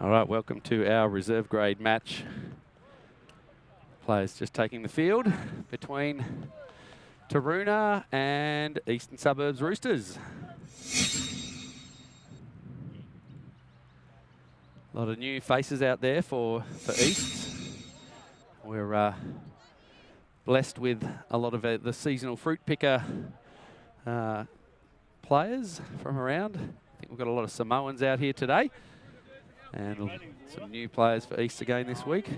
All right, welcome to our reserve grade match. Players just taking the field between Taroona and Eastern Suburbs Roosters. A lot of new faces out there for East. We're blessed with a lot of the seasonal fruit picker players from around. I think we've got a lot of Samoans out here today. And some new players for East again this week.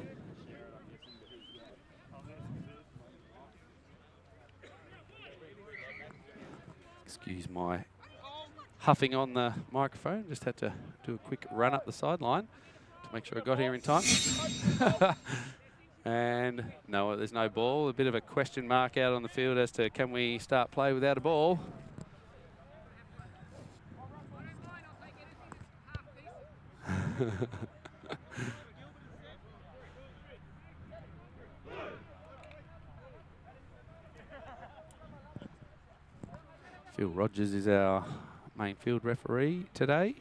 Excuse my huffing on the microphone. Just had to do a quick run up the sideline to make sure I got here in time. And no, there's no ball. A bit of a question mark out on the field as to can we start play without a ball. Phil Rogers is our main field referee today.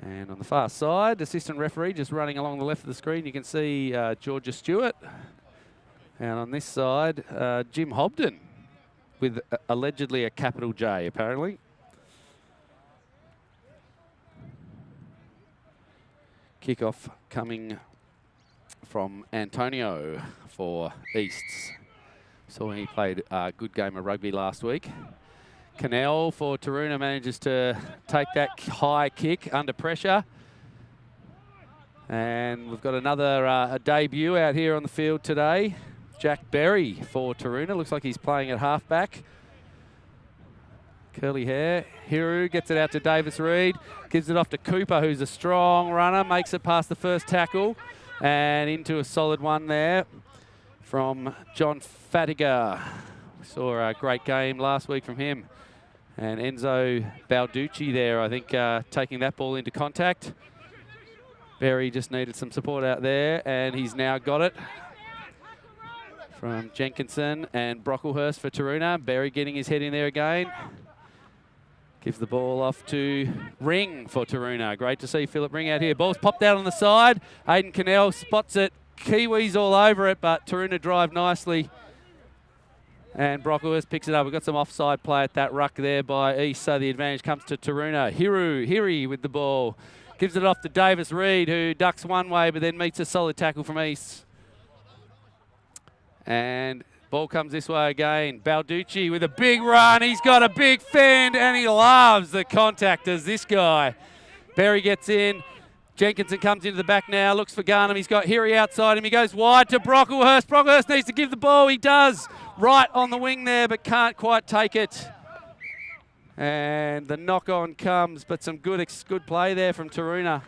And on the far side, assistant referee just running along the left of the screen, you can see Georgia Stewart. And on this side, Jim Hobden with allegedly a capital J, apparently. Kickoff coming from Antonio for Easts. Saw he played a good game of rugby last week. Cannell for Taroona manages to take that high kick under pressure. And we've got another a debut out here on the field today. Jack Berry for Taroona. Looks like he's playing at halfback. Curly hair. Hiru gets it out to Davis Reed. Gives it off to Cooper, who's a strong runner. Makes it past the first tackle. And into a solid one there from John Fatiga. We saw a great game last week from him. And Enzo Balducci there, I think, taking that ball into contact. Berry just needed some support out there, and he's now got it from Jenkinson and Brocklehurst for Taroona. Berry getting his head in there again. Gives the ball off to Ring for Taroona. Great to see Philip Ring out here. Ball's popped out on the side. Aidan Cannell spots it. Kiwis all over it, but Taroona drive nicely. And Brocklehurst picks it up. We've got some offside play at that ruck there by East, so the advantage comes to Taroona. Hiri with the ball. Gives it off to Davis Reed, who ducks one way, but then meets a solid tackle from East. And ball comes this way again. Balducci with a big run. He's got a big fend, and he loves the contact as this guy. Berry gets in. Jenkinson comes into the back now, looks for Garnham. He's got Hiri outside him. He goes wide to Brocklehurst. Brocklehurst needs to give the ball. He does. Right on the wing there, but can't quite take it. And the knock-on comes, but some good play there from Taroona.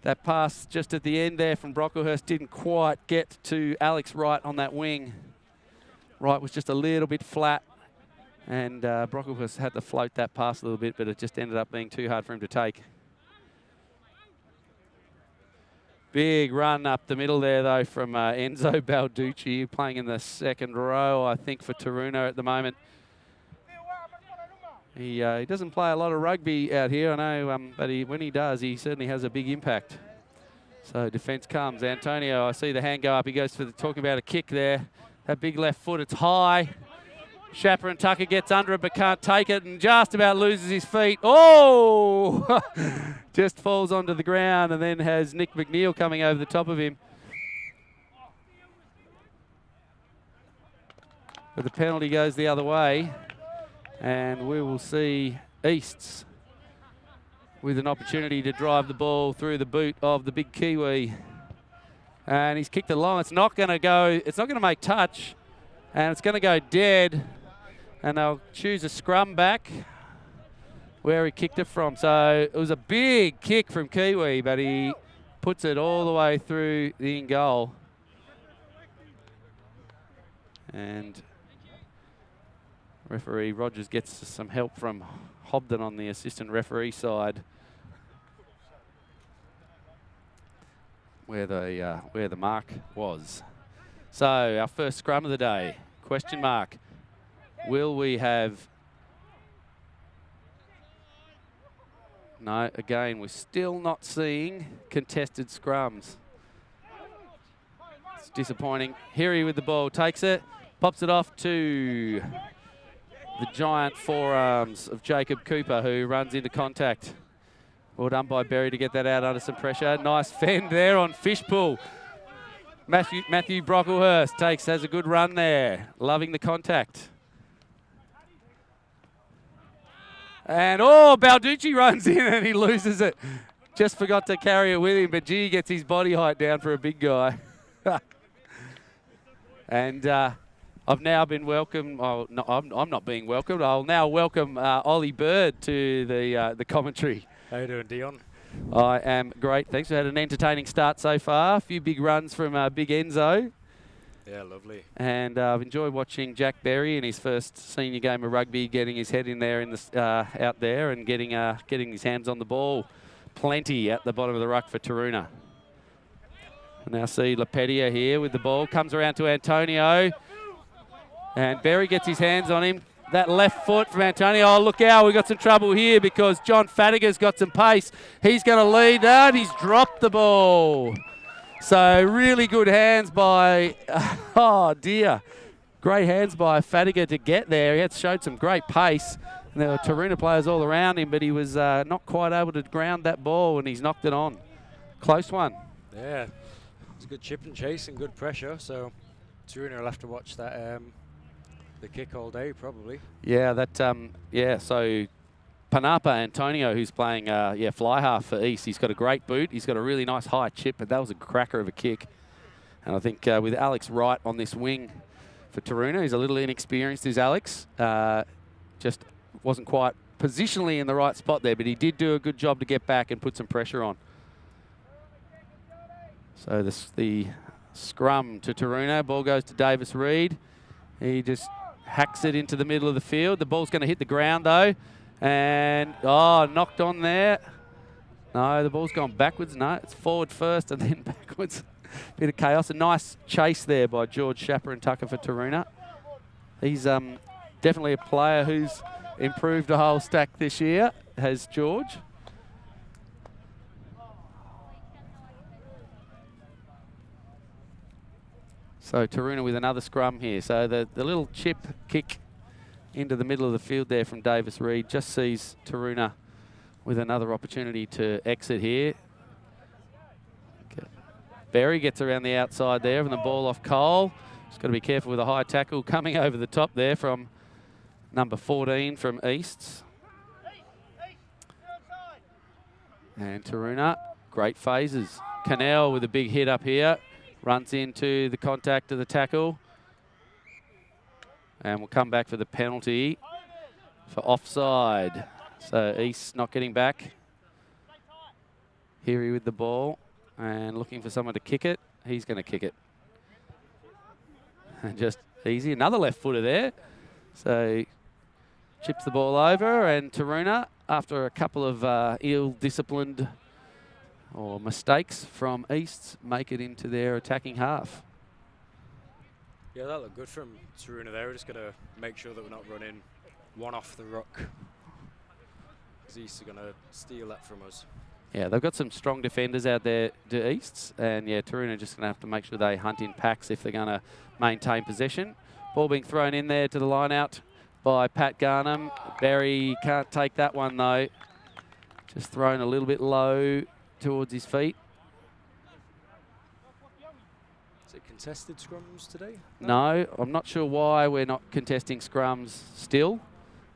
That pass just at the end there from Brocklehurst didn't quite get to Alex Wright on that wing. Wright was just a little bit flat, and Brocklehurst had to float that pass a little bit, but it just ended up being too hard for him to take. Big run up the middle there, though, from Enzo Balducci, playing in the second row, I think, for Taroona at the moment. He doesn't play a lot of rugby out here, I know, but when he does, he certainly has a big impact. So defence comes. Antonio, I see the hand go up. He goes for talking about a kick there. That big left foot, it's high. Shapper and Tucker gets under it but can't take it and just about loses his feet. Oh! Just falls onto the ground and then has Nick McNeil coming over the top of him. But the penalty goes the other way, and we will see Easts with an opportunity to drive the ball through the boot of the big Kiwi. And he's kicked it long. It's not going to go, it's not going to make touch, and it's going to go dead. And they'll choose a scrum back where he kicked it from. So it was a big kick from Kiwi, but he puts it all the way through the in goal. And referee Rogers gets some help from Hobden on the assistant referee side, where the mark was. So our first scrum of the day, question mark. Will we have... No, again, we're still not seeing contested scrums. It's disappointing. Heary with the ball, takes it, pops it off to the giant forearms of Jacob Cooper, who runs into contact. Well done by Berry to get that out under some pressure. Nice fend there on Fishpool. Matthew Brocklehurst has a good run there, loving the contact. And, oh, Balducci runs in and he loses it. Just forgot to carry it with him, but gee, gets his body height down for a big guy. And I've now been welcomed. Oh, no, I'm not being welcomed. I'll now welcome Ollie Bird to the commentary. How you doing, Deon? I am great, thanks. We had an entertaining start so far. A few big runs from Big Enzo. Yeah, lovely. And I've enjoyed watching Jack Berry in his first senior game of rugby, getting his head in there in the out there and getting his hands on the ball. Plenty at the bottom of the ruck for Taroona. I now see Lapedia here with the ball. Comes around to Antonio. And Berry gets his hands on him. That left foot from Antonio. Oh, look out. We've got some trouble here because John Fadiga's got some pace. He's going to lead that. He's dropped the ball. So really good hands by, oh dear, great hands by Fadiga to get there. He had showed some great pace. And there were Taroona players all around him, but he was not quite able to ground that ball, and he's knocked it on. Close one. Yeah, it's a good chip and chase and good pressure. So Taroona will have to watch that the kick all day probably. Yeah, so Panapa Antonio, who's playing fly half for East, he's got a great boot. He's got a really nice high chip, but that was a cracker of a kick. And I think with Alex Wright on this wing for Taroona, he's a little inexperienced, is Alex. Just wasn't quite positionally in the right spot there, but he did do a good job to get back and put some pressure on. So the scrum to Taroona. Ball goes to Davis Reed. He just hacks it into the middle of the field. The ball's going to hit the ground, though. And, oh, knocked on there. No, the ball's gone backwards. No, it's forward first and then backwards. Bit of chaos. A nice chase there by George Shapper and Tucker for Taroona. He's definitely a player who's improved a whole stack this year, has George. So Taroona with another scrum here. So the little chip kick into the middle of the field there from Davis Reed just sees Taroona with another opportunity to exit here. Okay. Berry gets around the outside there and the ball off Cole. Just got to be careful with a high tackle coming over the top there from number 14 from Easts. And Taroona, great phases. Cannell with a big hit up here. Runs into the contact of the tackle. And we'll come back for the penalty for offside. So East not getting back. Heary with the ball and looking for someone to kick it. He's going to kick it. And just easy. Another left footer there. So chips the ball over, and Taroona, after a couple of ill-disciplined or mistakes from East, make it into their attacking half. Yeah, that looked good from Taroona there. We're just going to make sure that we're not running one off the ruck, because East are going to steal that from us. Yeah, they've got some strong defenders out there to Easts, and yeah, Taroona just going to have to make sure they hunt in packs if they're going to maintain possession. Ball being thrown in there to the line out by Pat Garnham. Berry can't take that one though. Just thrown a little bit low towards his feet. Is it contested scrums today? No, I'm not sure why we're not contesting scrums still.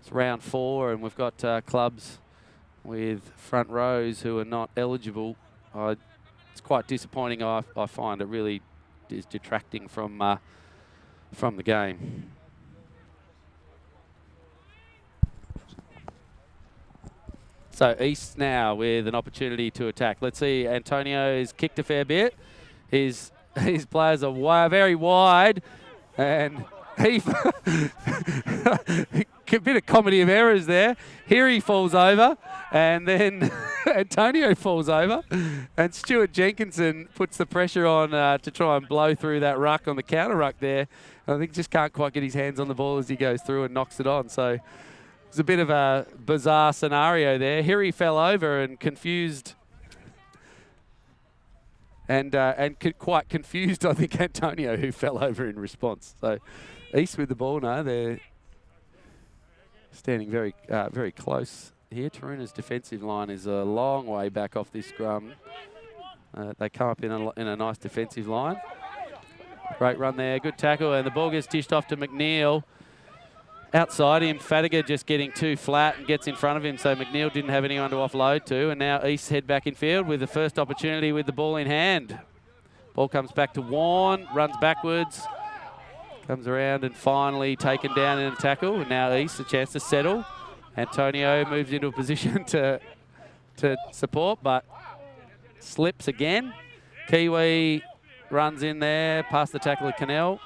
It's round 4 and we've got clubs with front rows who are not eligible. It's quite disappointing. I find it really is detracting from the game. So East now with an opportunity to attack. Let's see, Antonio's kicked a fair bit. His players are very wide, and a bit of comedy of errors there. Here he falls over, and then Antonio falls over, and Stuart Jenkinson puts the pressure on to try and blow through that ruck on the counter ruck there. I think just can't quite get his hands on the ball as he goes through and knocks it on. So it's a bit of a bizarre scenario there. Here he fell over and confused. And quite confused, I think, Antonio, who fell over in response. So East with the ball now. They're standing very close here. Taroona's defensive line is a long way back off this scrum. They come up in a nice defensive line. Great run there, good tackle, and the ball gets dished off to McNeil. Outside him, Fadiga just getting too flat and gets in front of him, so McNeil didn't have anyone to offload to, and now East head back in field with the first opportunity with the ball in hand. Ball comes back to Warren, runs backwards, comes around and finally taken down in a tackle, and now East a chance to settle. Antonio moves into a position to support, but slips again. Kiwi runs in there, past the tackle of Cannell.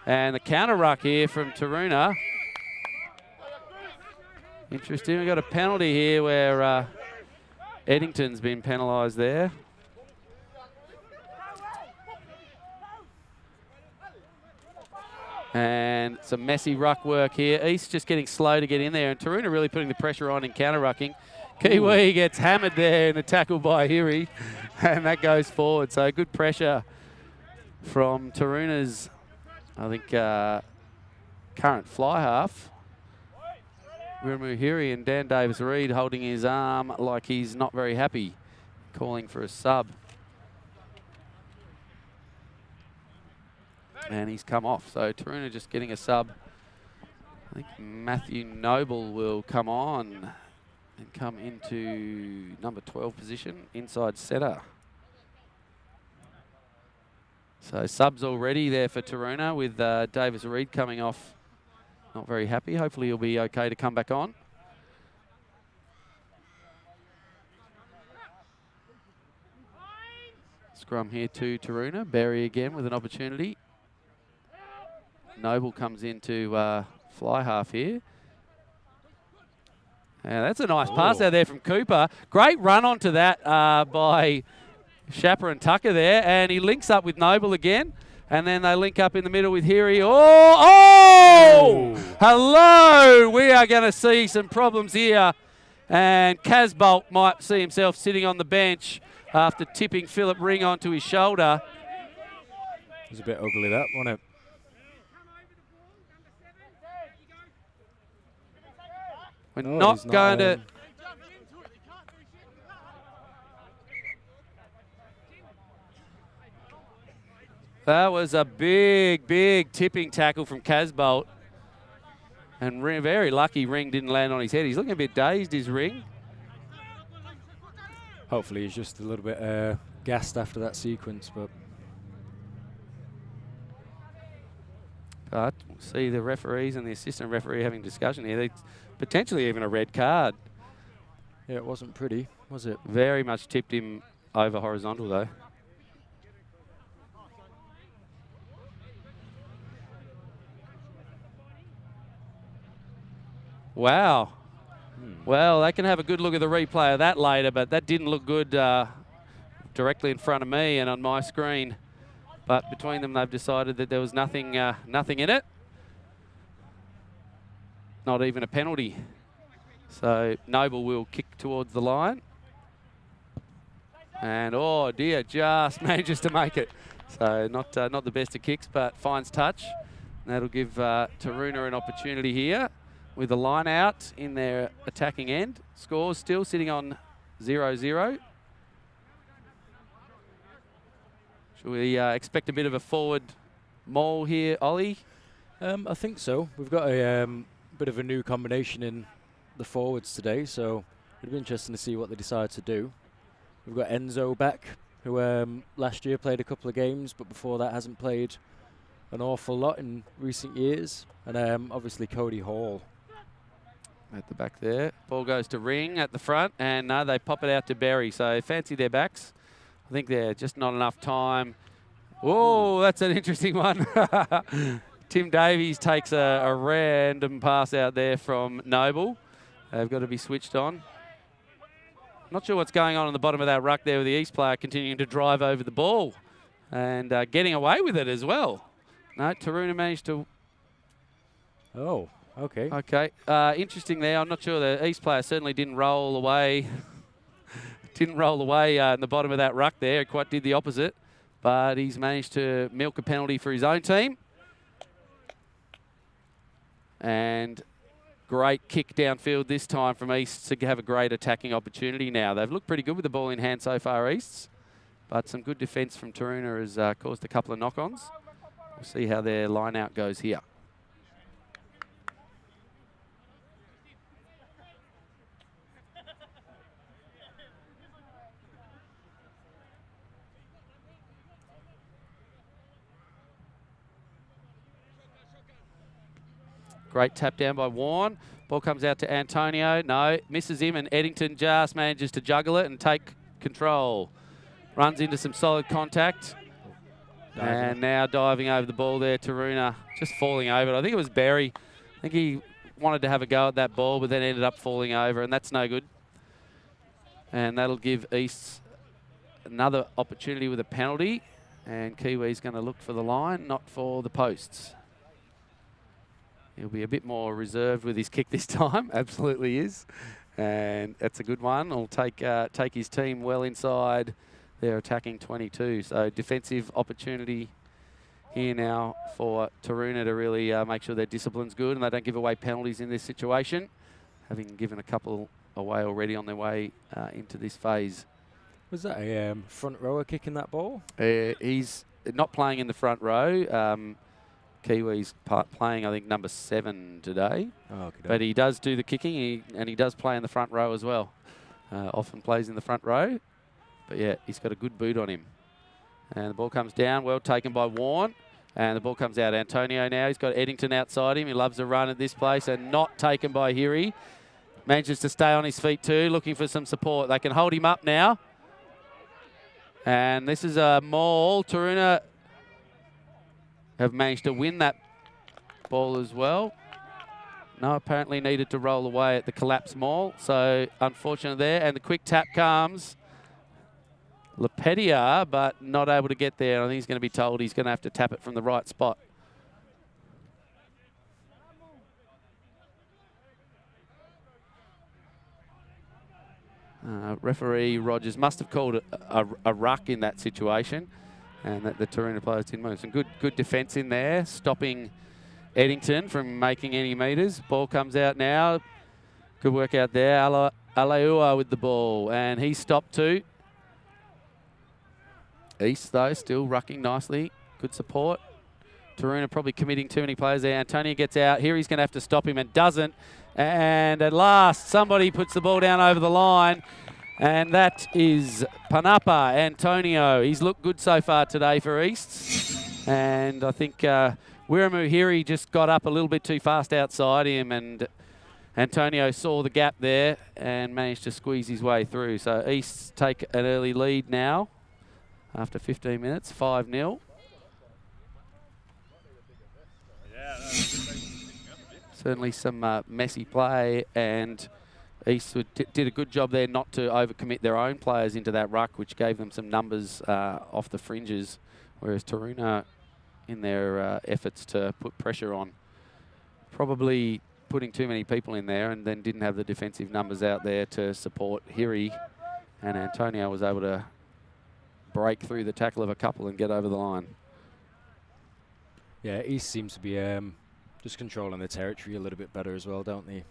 And the counter ruck here from Taroona. Interesting, we've got a penalty here where Eddington's been penalised there. And some messy ruck work here. East just getting slow to get in there, and Taroona really putting the pressure on in counter rucking. Kiwi gets hammered there in a tackle by Hiri, and that goes forward. So good pressure from Taroona's, I think, current fly half. Wiramu Hiri, and Dan Davis-Reid holding his arm like he's not very happy, calling for a sub. And he's come off, so Taroona just getting a sub. I think Matthew Noble will come on and come into number 12 position, inside setter. So subs already there for Taroona with Davis-Reid coming off. Not very happy. Hopefully he'll be okay to come back on. Scrum here to Taroona. Barry again with an opportunity. Noble comes into fly half here. And that's a nice pass out there from Cooper. Great run onto that by Shapper and Tucker there. And he links up with Noble again. And then they link up in the middle with Hiri. Hello! We are going to see some problems here. And Casbolt might see himself sitting on the bench after tipping Philip Ring onto his shoulder. It was a bit ugly, that, wasn't it? We're not going to... That was a big, big tipping tackle from Casbolt. And very lucky Ring didn't land on his head. He's looking a bit dazed, his Ring. Hopefully he's just a little bit gassed after that sequence, but we'll see the referees and the assistant referee having discussion here. They potentially even a red card. Yeah, it wasn't pretty, was it? Very much tipped him over horizontal, though. Wow. Well, they can have a good look at the replay of that later, but that didn't look good directly in front of me and on my screen. But between them, they've decided that there was nothing in it. Not even a penalty. So Noble will kick towards the line. And, oh dear, just manages to make it. So not the best of kicks, but finds touch. And that'll give Taroona an opportunity here with a line out in their attacking end. Scores still sitting on 0-0. Should we expect a bit of a forward maul here, Ollie? I think so. We've got a bit of a new combination in the forwards today, so it'll be interesting to see what they decide to do. We've got Enzo back, who last year played a couple of games, but before that hasn't played an awful lot in recent years. And obviously Cody Hall. At the back there. Ball goes to Ring at the front, and no, they pop it out to Berry. So fancy their backs. I think they're just not enough time. Oh, that's an interesting one. Tim Davies takes a random pass out there from Noble. They've got to be switched on. Not sure what's going on in the bottom of that ruck there with the East player continuing to drive over the ball and getting away with it as well. No, Taroona managed to... Oh, okay. Okay, interesting there. I'm not sure the East player certainly didn't roll away. Didn't roll away in the bottom of that ruck there. Quite did the opposite. But he's managed to milk a penalty for his own team. And great kick downfield this time from East to have a great attacking opportunity now. They've looked pretty good with the ball in hand so far, Easts. But some good defence from Taroona has caused a couple of knock-ons. We'll see how their line-out goes here. Great tap down by Warren. Ball comes out to Antonio. No, misses him, and Eddington just manages to juggle it and take control. Runs into some solid contact. And now diving over the ball there, Taroona just falling over it. I think it was Berry. I think he wanted to have a go at that ball, but then ended up falling over, and that's no good. And that'll give East another opportunity with a penalty. And Kiwi's going to look for the line, not for the posts. He'll be a bit more reserved with his kick this time. Absolutely is. And that's a good one. He'll take his team well inside their attacking 22. So defensive opportunity here now for Taroona to really make sure their discipline's good and they don't give away penalties in this situation, having given a couple away already on their way into this phase. Was that a front rower kicking that ball? He's not playing in the front row. Kiwi's playing, I think, number 7 today. Oh, okay. But he does do the kicking, and he does play in the front row as well. Often plays in the front row. But, yeah, he's got a good boot on him. And the ball comes down, well taken by Warren. And the ball comes out. Antonio now, he's got Eddington outside him. He loves a run at this place, and not taken by Hiri. Manages to stay on his feet too, looking for some support. They can hold him up now. And this is a maul. Taroona have managed to win that ball as well. No, apparently needed to roll away at the collapse maul. So unfortunate there. And the quick tap comes. Lepedia, but not able to get there. I think he's going to be told he's going to have to tap it from the right spot. Referee Rogers must have called a ruck in that situation. And that the Taroona players didn't move. Some good defence in there, stopping Eddington from making any metres. Ball comes out now. Good work out there. Aleua with the ball, and he's stopped too. East, though, still rucking nicely. Good support. Taroona probably committing too many players there. Antonio gets out. Here he's going to have to stop him and doesn't. And at last, somebody puts the ball down over the line. And that is Panapa Antonio. He's looked good so far today for East. And I think Wiramu Hiri just got up a little bit too fast outside him. And Antonio saw the gap there and managed to squeeze his way through. So East take an early lead now after 15 minutes, 5-0. Certainly some messy play, and East did a good job there not to overcommit their own players into that ruck, which gave them some numbers off the fringes, whereas Taroona, in their efforts to put pressure on, probably putting too many people in there and then didn't have the defensive numbers out there to support Hiri, and Antonio was able to break through the tackle of a couple and get over the line. Yeah, East seems to be just controlling the territory a little bit better as well, don't they?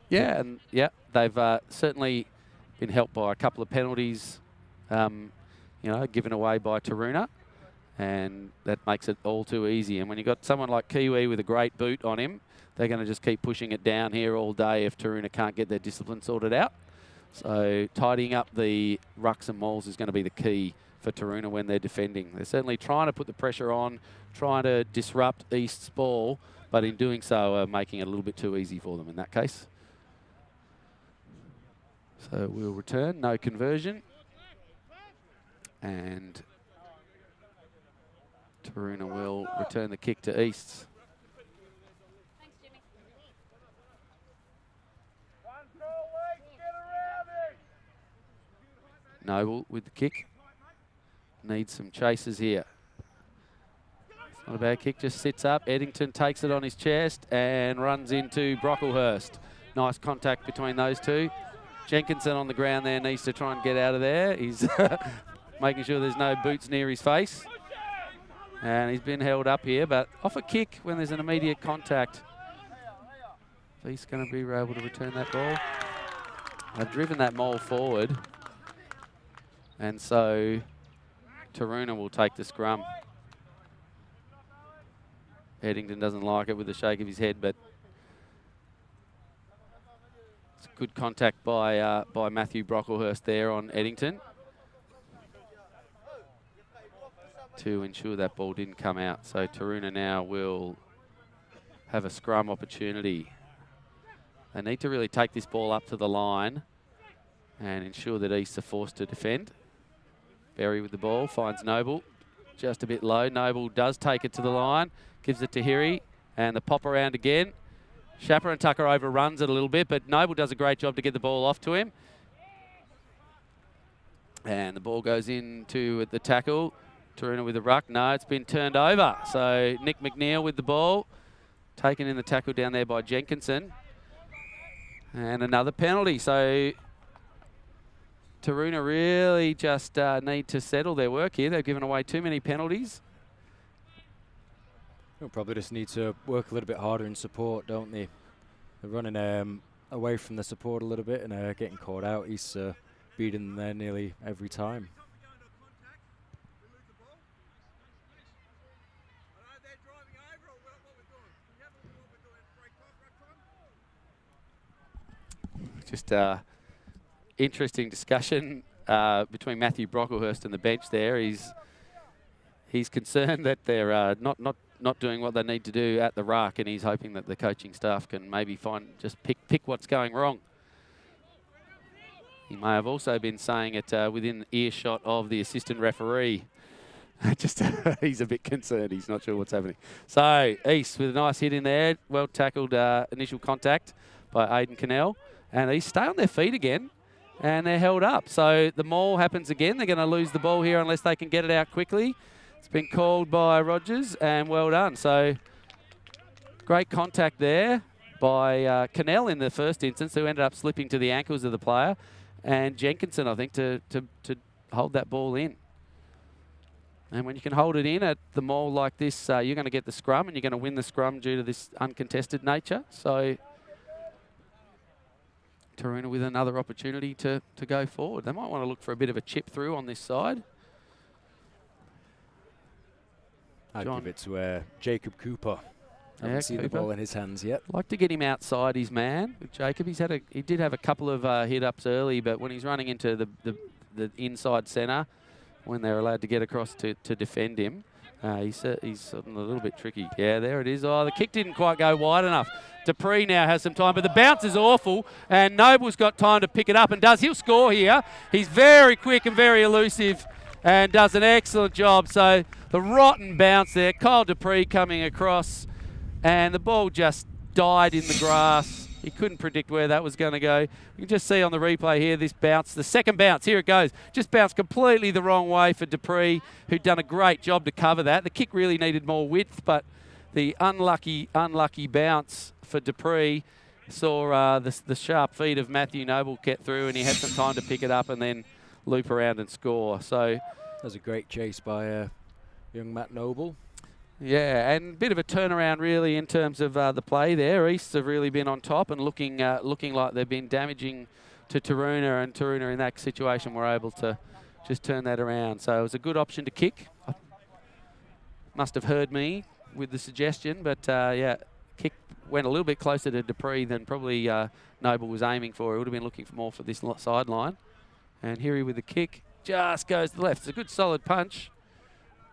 Yeah, and they've certainly been helped by a couple of penalties, given away by Taroona, and that makes it all too easy. And when you've got someone like Kiwi with a great boot on him, they're going to just keep pushing it down here all day if Taroona can't get their discipline sorted out. So tidying up the rucks and mauls is going to be the key for Taroona when they're defending. They're certainly trying to put the pressure on, trying to disrupt East's ball, but in doing so, making it a little bit too easy for them in that case. So we'll return, no conversion. And Taroona will return the kick to Easts. Noble with the kick. Needs some chasers here. It's not a bad kick, just sits up. Eddington takes it on his chest and runs into Brocklehurst. Nice contact between those two. Jenkinson on the ground there needs to try and get out of there. He's making sure there's no boots near his face. And he's been held up here, but off a kick when there's an immediate contact. He's going to be able to return that ball. They've driven that maul forward. And so Taroona will take the scrum. Eddington doesn't like it with a shake of his head, but it's good contact by Matthew Brocklehurst there on Eddington to ensure that ball didn't come out. So Taroona now will have a scrum opportunity. They need to really take this ball up to the line and ensure that East are forced to defend. Berry with the ball, finds Noble. Just a bit low. Noble does take it to the line, gives it to Hiri, and the pop around again. Shapper and Tucker overruns it a little bit, but Noble does a great job to get the ball off to him. And the ball goes into the tackle. Taroona with the ruck. No, it's been turned over. So Nick McNeil with the ball. Taken in the tackle down there by Jenkinson. And another penalty. So Taroona really just need to settle their work here. They've given away too many penalties. They'll probably just need to work a little bit harder in support, don't they? They're running away from the support a little bit and getting caught out. He's beating them there nearly every time. Just interesting discussion between Matthew Brocklehurst and the bench there. He's concerned that they're not doing what they need to do at the ruck, and he's hoping that the coaching staff can maybe pick what's going wrong. He may have also been saying it within earshot of the assistant referee. Just he's a bit concerned. He's not sure what's happening. So East with a nice hit in there. Well tackled initial contact by Aidan Cannell. And they stay on their feet again, and they're held up. So the maul happens again. They're going to lose the ball here unless they can get it out quickly. It's been called by Rogers, and well done. So great contact there by Cannell in the first instance, who ended up slipping to the ankles of the player, and Jenkinson, I think, to hold that ball in. And when you can hold it in at the maul like this, you're going to get the scrum, and you're going to win the scrum due to this uncontested nature. So Taroona with another opportunity to go forward. They might want to look for a bit of a chip through on this side. I'd give it to Jacob Cooper. Haven't seen the ball in his hands yet. Like to get him outside his man with Jacob. He did have a couple of hit-ups early, but when he's running into the inside centre, when they're allowed to get across to defend him, he's a little bit tricky. Yeah, there it is. Oh, the kick didn't quite go wide enough. Dupree now has some time, but the bounce is awful, and Noble's got time to pick it up and does. He'll score here. He's very quick and very elusive and does an excellent job. So the rotten bounce there. Kyle Dupree coming across, and the ball just died in the grass. He couldn't predict where that was going to go. You can just see on the replay here this bounce, the second bounce, here it goes. Just bounced completely the wrong way for Dupree, who'd done a great job to cover that. The kick really needed more width, but the unlucky bounce for Dupree saw the sharp feet of Matthew Noble get through, and he had some time to pick it up and then loop around and score. So that was a great chase by young Matt Noble. Yeah, and a bit of a turnaround really in terms of the play there. East have really been on top and looking like they've been damaging to Taroona, and Taroona in that situation were able to just turn that around. So it was a good option to kick. Must have heard me with the suggestion, but yeah, kick went a little bit closer to Dupree than probably Noble was aiming for. He would have been looking for more for this sideline. And here he with the kick, just goes to the left. It's a good solid punch,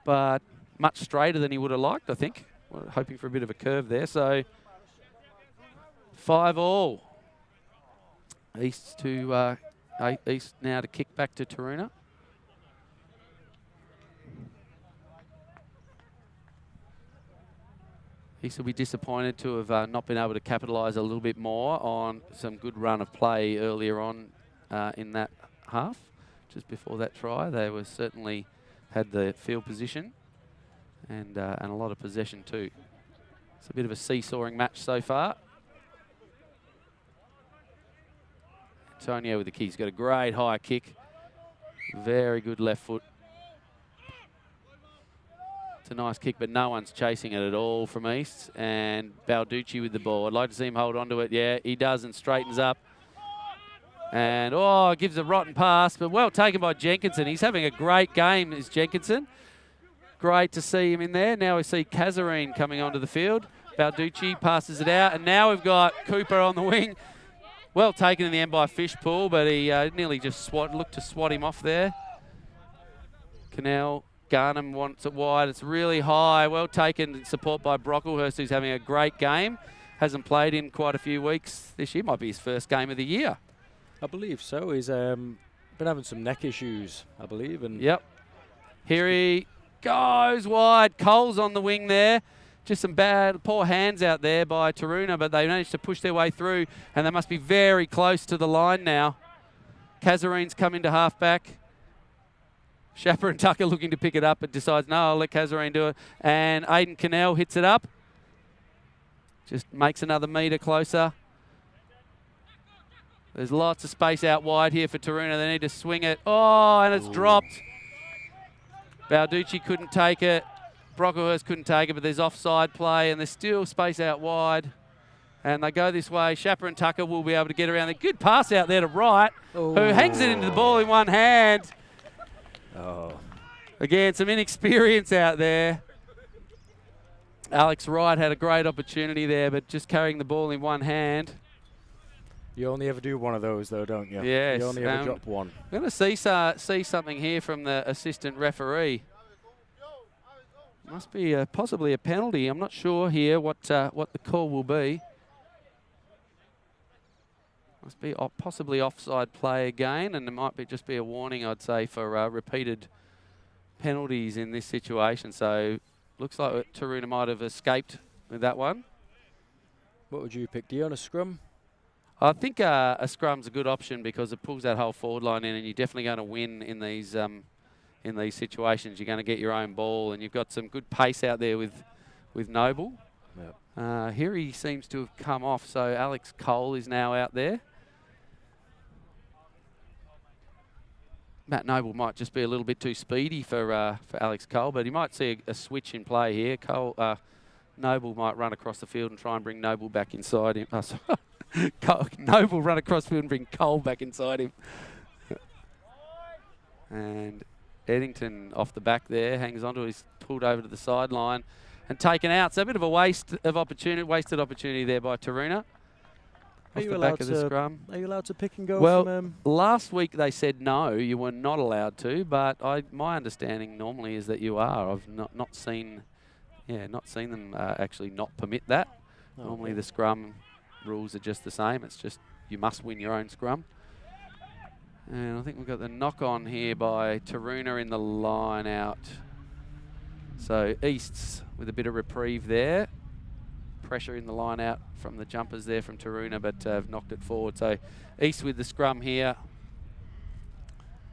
but much straighter than he would have liked, I think. We're hoping for a bit of a curve there. So 5-all. East now to kick back to Taroona. East will be disappointed to have not been able to capitalise a little bit more on some good run of play earlier on in that half. Just before that try, they were certainly had the field position and a lot of possession too. It's a bit of a seesawing match so far. Antonio with the key. He's got a great high kick. Very good left foot. It's a nice kick, but no one's chasing it at all from East. And Balducci with the ball. I'd like to see him hold on to it. Yeah, he does and straightens up. And, oh, gives a rotten pass, but well taken by Jenkinson. He's having a great game, is Jenkinson. Great to see him in there. Now we see Kazarine coming onto the field. Balducci passes it out, and now we've got Cooper on the wing. Well taken in the end by Fishpool, but he nearly just looked to swat him off there. Canal, Garnham wants it wide. It's really high. Well taken in support by Brocklehurst, who's having a great game. Hasn't played in quite a few weeks this year. Might be his first game of the year. I believe so. He's been having some neck issues, I believe. And yep. Here he goes wide. Cole's on the wing there. Just some poor hands out there by Taroona, but they managed to push their way through, and they must be very close to the line now. Kazarine's come into half-back. Shapper and Tucker looking to pick it up, but decides, no, I'll let Kazarine do it. And Aidan Cannell hits it up. Just makes another metre closer. There's lots of space out wide here for Taroona. They need to swing it. Oh, and it's dropped. Balducci couldn't take it. Brocklehurst couldn't take it, but there's offside play, and there's still space out wide. And they go this way. Shapper and Tucker will be able to get around. A good pass out there to Wright, who hangs it into the ball in one hand. Oh. Again, some inexperience out there. Alex Wright had a great opportunity there, but just carrying the ball in one hand. You only ever do one of those, though, don't you? Yes. You only ever drop one. We're going to see something here from the assistant referee. Must be possibly a penalty. I'm not sure here what the call will be. Must be possibly offside play again, and there might just be a warning, I'd say, for repeated penalties in this situation. So looks like Taroona might have escaped with that one. What would you pick, Deon, a scrum? I think a scrum's a good option because it pulls that whole forward line in, and you're definitely going to win in these situations. You're going to get your own ball, and you've got some good pace out there with Noble. Yep. Here he seems to have come off, so Alex Cole is now out there. Matt Noble might just be a little bit too speedy for Alex Cole, but he might see a switch in play here. Noble might run across the field and try and bring Noble back inside him. Noble run across the field and bring Cole back inside him. And Eddington off the back there, hangs onto it, he's pulled over to the sideline and taken out. So a bit of a wasted opportunity there by Taroona. Are you allowed to pick and go? Well, last week they said no, you were not allowed to, but my understanding normally is that you are. I've not seen them actually not permit that. Oh, normally the scrum rules are just the same. It's just you must win your own scrum. And I think we've got the knock on here by Taroona in the line out. So Easts with a bit of reprieve there. Pressure in the line out from the jumpers there from Taroona, but have knocked it forward. So East with the scrum here.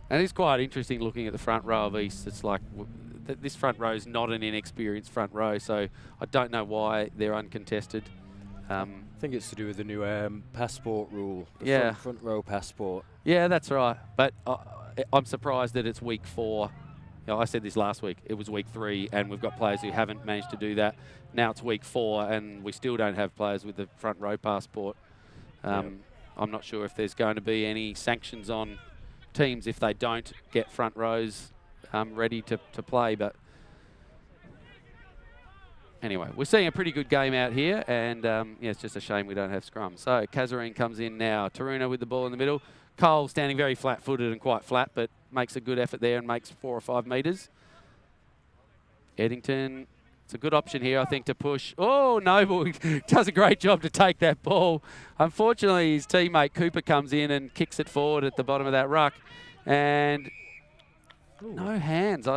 And it's quite interesting looking at the front row of East. It's like this front row is not an inexperienced front row, so I don't know why they're uncontested. I think it's to do with the new passport rule, the front row passport. Yeah, that's right. But I'm surprised that it's week 4. You know, I said this last week. It was week 3, and we've got players who haven't managed to do that. Now it's week 4, and we still don't have players with the front row passport. I'm not sure if there's going to be any sanctions on teams if they don't get front rows ready to play. But anyway, we're seeing a pretty good game out here, and it's just a shame we don't have scrum. So Kazarine comes in now. Taroona with the ball in the middle. Cole standing very flat-footed and quite flat, but makes a good effort there and makes 4 or 5 metres. Eddington, it's a good option here, I think, to push. Oh, Noble does a great job to take that ball. Unfortunately, his teammate Cooper comes in and kicks it forward at the bottom of that ruck. And no hands.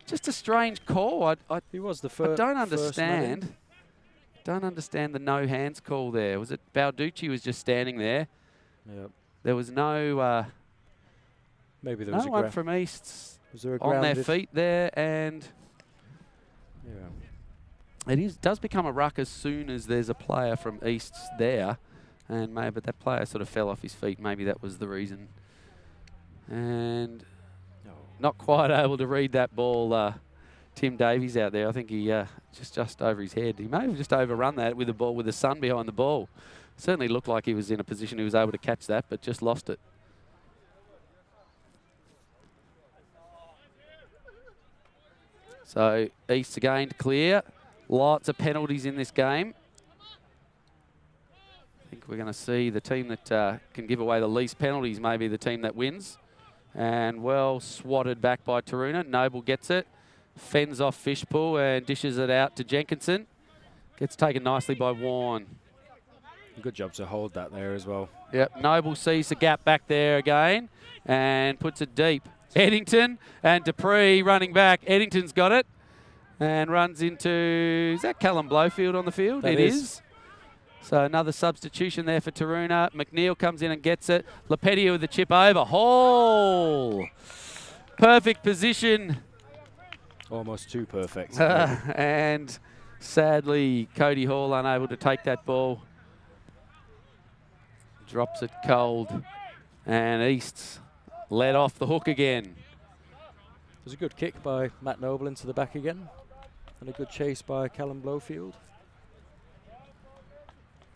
Just a strange call. He was the first. I don't understand. Don't understand the no hands call there. Was it Balducci was just standing there? Yep. There was no Maybe there was no a one from East was there a on their grounded? feet there, and Yeah. it does become a ruck as soon as there's a player from East there, and maybe that player sort of fell off his feet. Maybe that was the reason. And not quite able to read that ball. Tim Davies out there. I think he just over his head. He may have just overrun that with the ball with the sun behind the ball. Certainly looked like he was in a position he was able to catch that, but just lost it. So East again to clear. Lots of penalties in this game. I think we're going to see the team that can give away the least penalties may be the team that wins. And well swatted back by Taroona. Noble gets it. Fends off Fishpool and dishes it out to Jenkinson. Gets taken nicely by Warren. Good job to hold that there as well. Yep, Noble sees the gap back there again and puts it deep. Eddington and Dupree running back. Eddington's got it and runs into, is that Callum Blowfield on the field? That It is. is. So another substitution there for Taroona. McNeil comes in and gets it. Lepedia with the chip over. Hall! Perfect position. Almost too perfect. And sadly, Cody Hall unable to take that ball. Drops it cold. And East's let off the hook again. It was a good kick by Matt Noble into the back again. And a good chase by Callum Blowfield.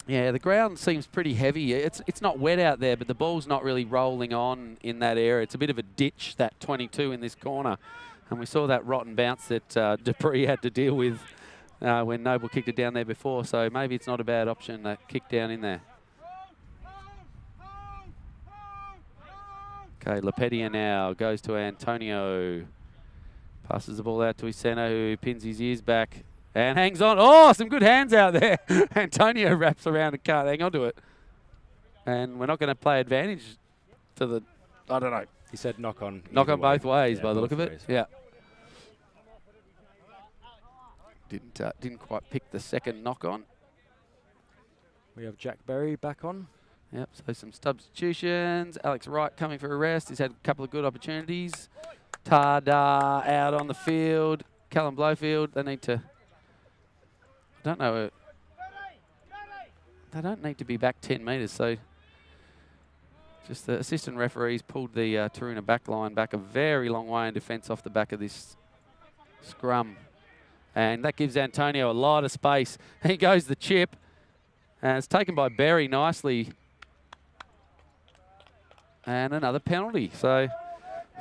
Yeah, the ground seems pretty heavy. It's not wet out there, but the ball's not really rolling on in that area. It's a bit of a ditch, that 22 in this corner. And we saw that rotten bounce that Dupree had to deal with when Noble kicked it down there before. So maybe it's not a bad option, that kick down in there. Okay, Lepedia now goes to Antonio. Passes the ball out to his centre, who pins his ears back and hangs on. Oh, some good hands out there. Antonio wraps around and can't hang on to it. And we're not going to play advantage to the, I don't know. He said knock on. Knock on both ways, yeah, by the look of it. ways. Yeah. Didn't quite pick the second knock on. We have Jack Berry back on. Yep, so some substitutions. Alex Wright coming for a rest. He's had a couple of good opportunities. Tada out on the field. Callum Blowfield, they need to, I don't know, they don't need to be back 10 metres, so just the assistant referees pulled the Taroona back line back a very long way in defence off the back of this scrum. And that gives Antonio a lot of space. He goes the chip, and it's taken by Berry nicely. And another penalty. So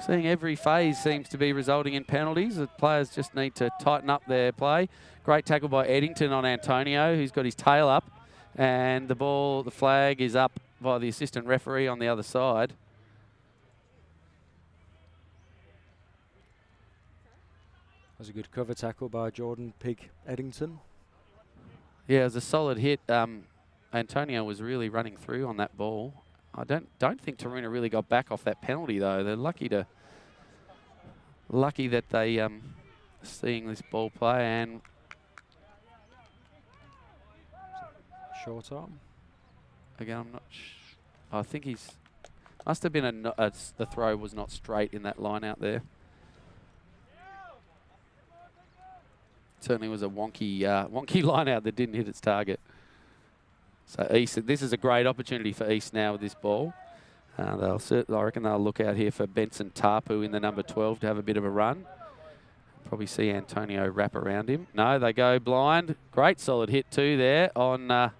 seeing every phase seems to be resulting in penalties. The players just need to tighten up their play. Great tackle by Eddington on Antonio, who's got his tail up. And the ball, the flag is up by the assistant referee on the other side. That was a good cover tackle by Jordan Pig Eddington. Yeah, it was a solid hit. Antonio was really running through on that ball. I don't think Taroona really got back off that penalty though. They're lucky that they seeing this ball play. And Short arm. again, I'm not. I think he's must have been the throw was not straight in that line out there. Certainly was a wonky line out that didn't hit its target. So East, this is a great opportunity for East now with this ball. I reckon they'll look out here for Benson Tapu in the number 12 to have a bit of a run. Probably see Antonio wrap around him. No, they go blind. Great solid hit too there on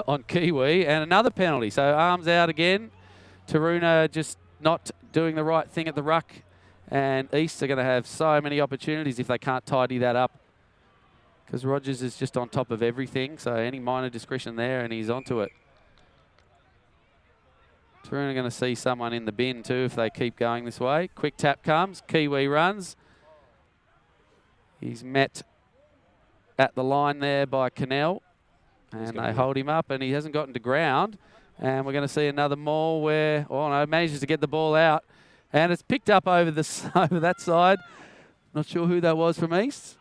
on Kiwi, and another penalty. So arms out again. Taroona just not doing the right thing at the ruck, and East are going to have so many opportunities if they can't tidy that up. Because Rogers is just on top of everything, so any minor discretion there and he's onto it. Taroona going to see someone in the bin too if they keep going this way. Quick tap comes, Kiwi runs. He's met at the line there by Cannell, and they hold him up and he hasn't gotten to ground. And we're going to see another maul where, oh no, manages to get the ball out. And it's picked up over, over that side. Not sure who that was from East.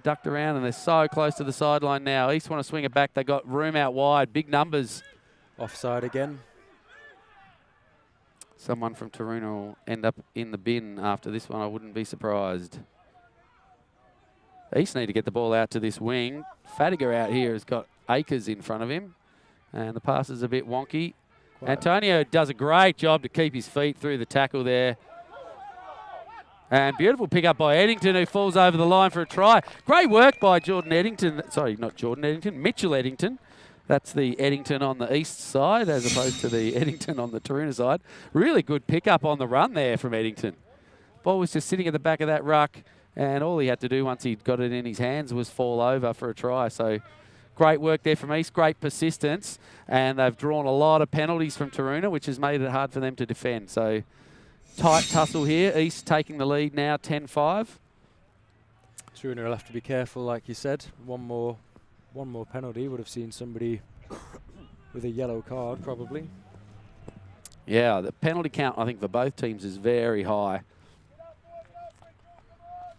Ducked around, and they're so close to the sideline now. East want to swing it back. They got room out wide. Big numbers. Offside again. Someone from Taroona will end up in the bin after this one. I wouldn't be surprised. East need to get the ball out to this wing. Fadiga out here has got acres in front of him, and the pass is a bit wonky. Antonio does a great job to keep his feet through the tackle there. And beautiful pick up by Eddington, who falls over the line for a try. Great work by Jordan Eddington. Sorry, not Jordan Eddington, Mitchell Eddington. That's the Eddington on the east side as opposed to the Eddington on the Taroona side. Really good pick up on the run there from Eddington. Ball was just sitting at the back of that ruck, and all he had to do once he got it in his hands was fall over for a try. So great work there from East, great persistence, and they've drawn a lot of penalties from Taroona, which has made it hard for them to defend. So tight tussle here. East taking the lead now, 10-5. Taroona will have to be careful, like you said. One more penalty would have seen somebody with a yellow card, probably. Yeah, the penalty count, I think, for both teams is very high.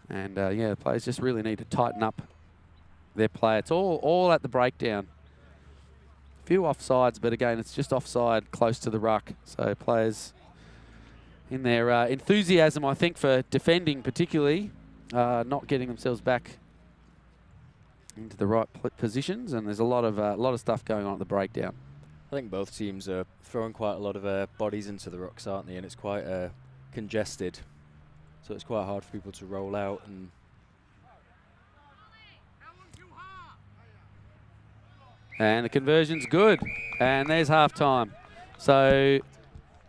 And, yeah, the players just really need to tighten up their play. It's all at the breakdown. Few offsides, but, again, it's just offside close to the ruck. So players in their enthusiasm, I think, for defending particularly, not getting themselves back into the right positions, and there's a lot of stuff going on at the breakdown. I think both teams are throwing quite a lot of bodies into the rucks, aren't they? And it's quite congested, so it's quite hard for people to roll out. And the conversion's good, and there's half time. So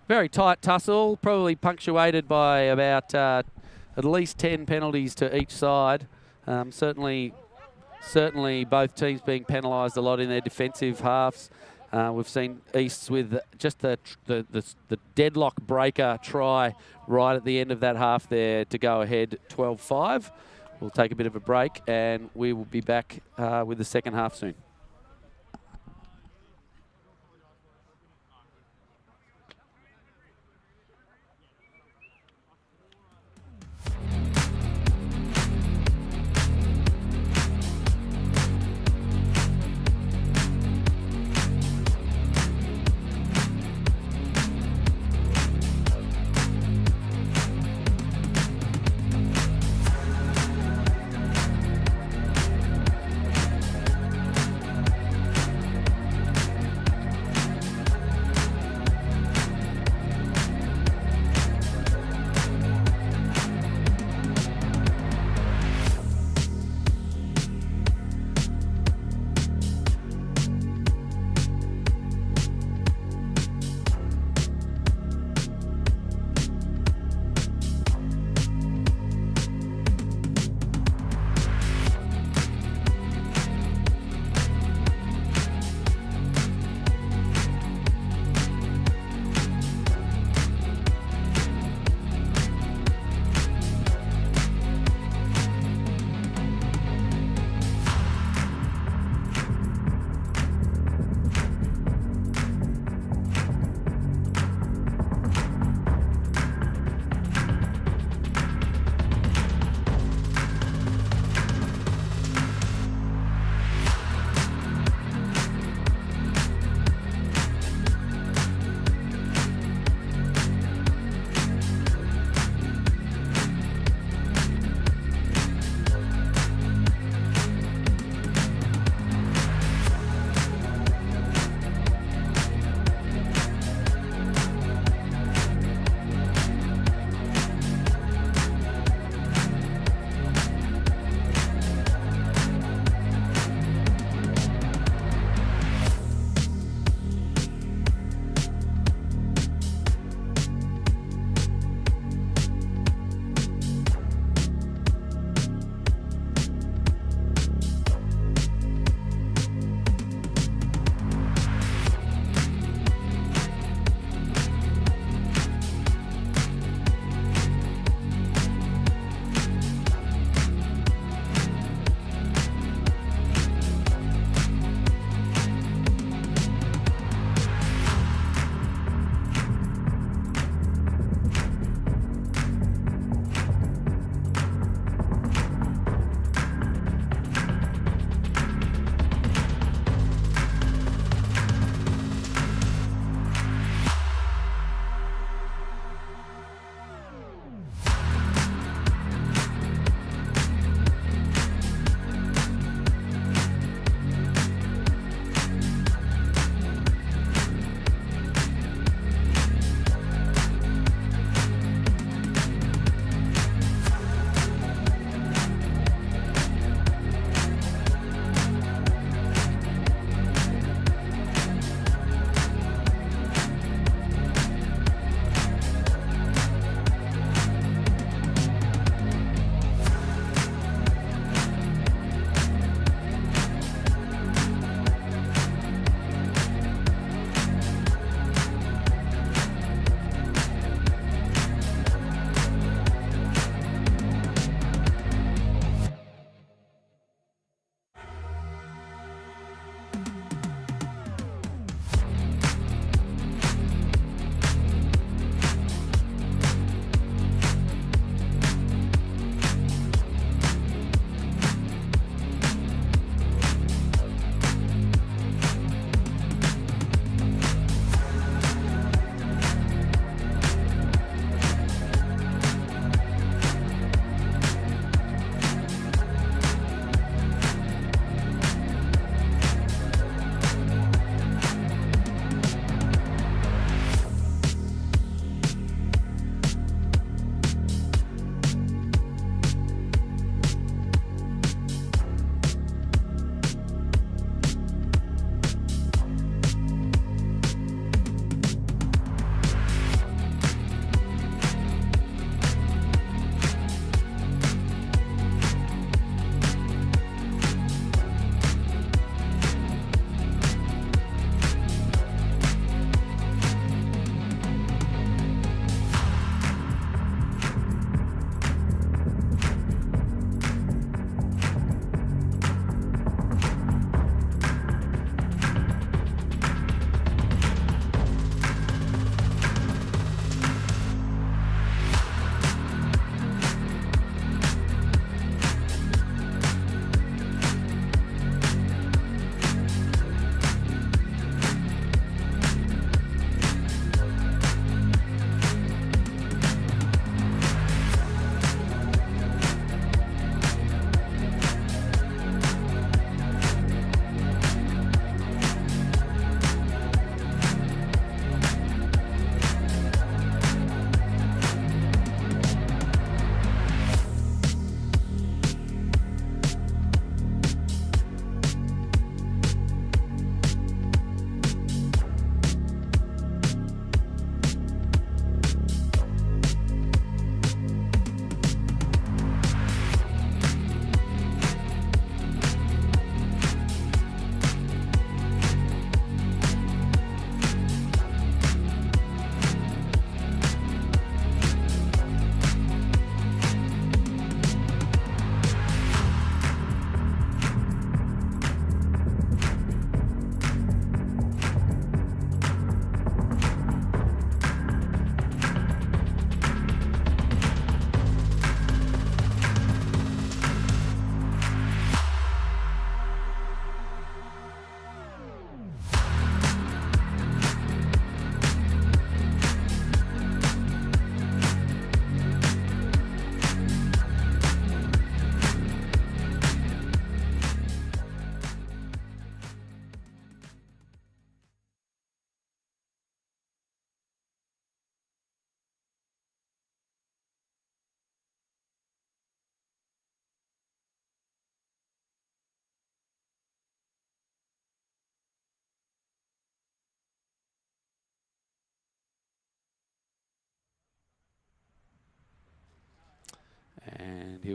very tight tussle, probably punctuated by about at least 10 penalties to each side. Certainly both teams being penalised a lot in their defensive halves. We've seen Easts with just the deadlock breaker try right at the end of that half there to go ahead 12-5. We'll take a bit of a break, and we will be back with the second half soon.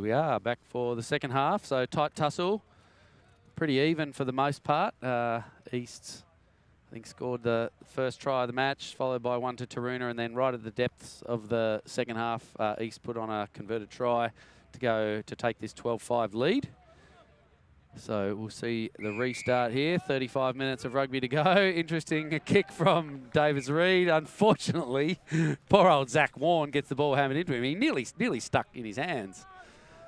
Here we are, back for the second half. So tight tussle, pretty even for the most part. East, I think, scored the first try of the match, followed by one to Taroona, and then right at the depths of the second half, East put on a converted try to take this 12-5 lead. So we'll see the restart here. 35 minutes of rugby to go. Interesting kick from Davis Reid. Unfortunately, poor old Zach Warren gets the ball hammered into him. He nearly stuck in his hands.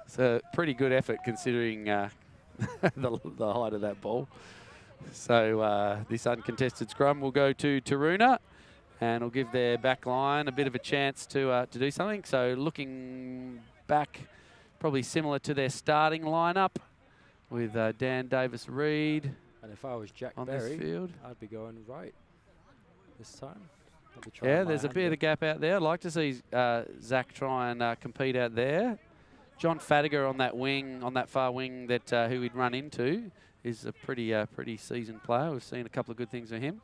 So pretty good effort considering the height of that ball. So this uncontested scrum will go to Taroona, and will give their back line a bit of a chance to do something. So looking back, probably similar to their starting lineup, with Dan Davis Reid. And if I was Jack on Berry, this field, I'd be going right this time. Yeah, there's a bit of gap out there. I'd like to see Zach try and compete out there. John Fadiger on that wing, on that far wing, that who he'd run into, is a pretty seasoned player. We've seen a couple of good things with him.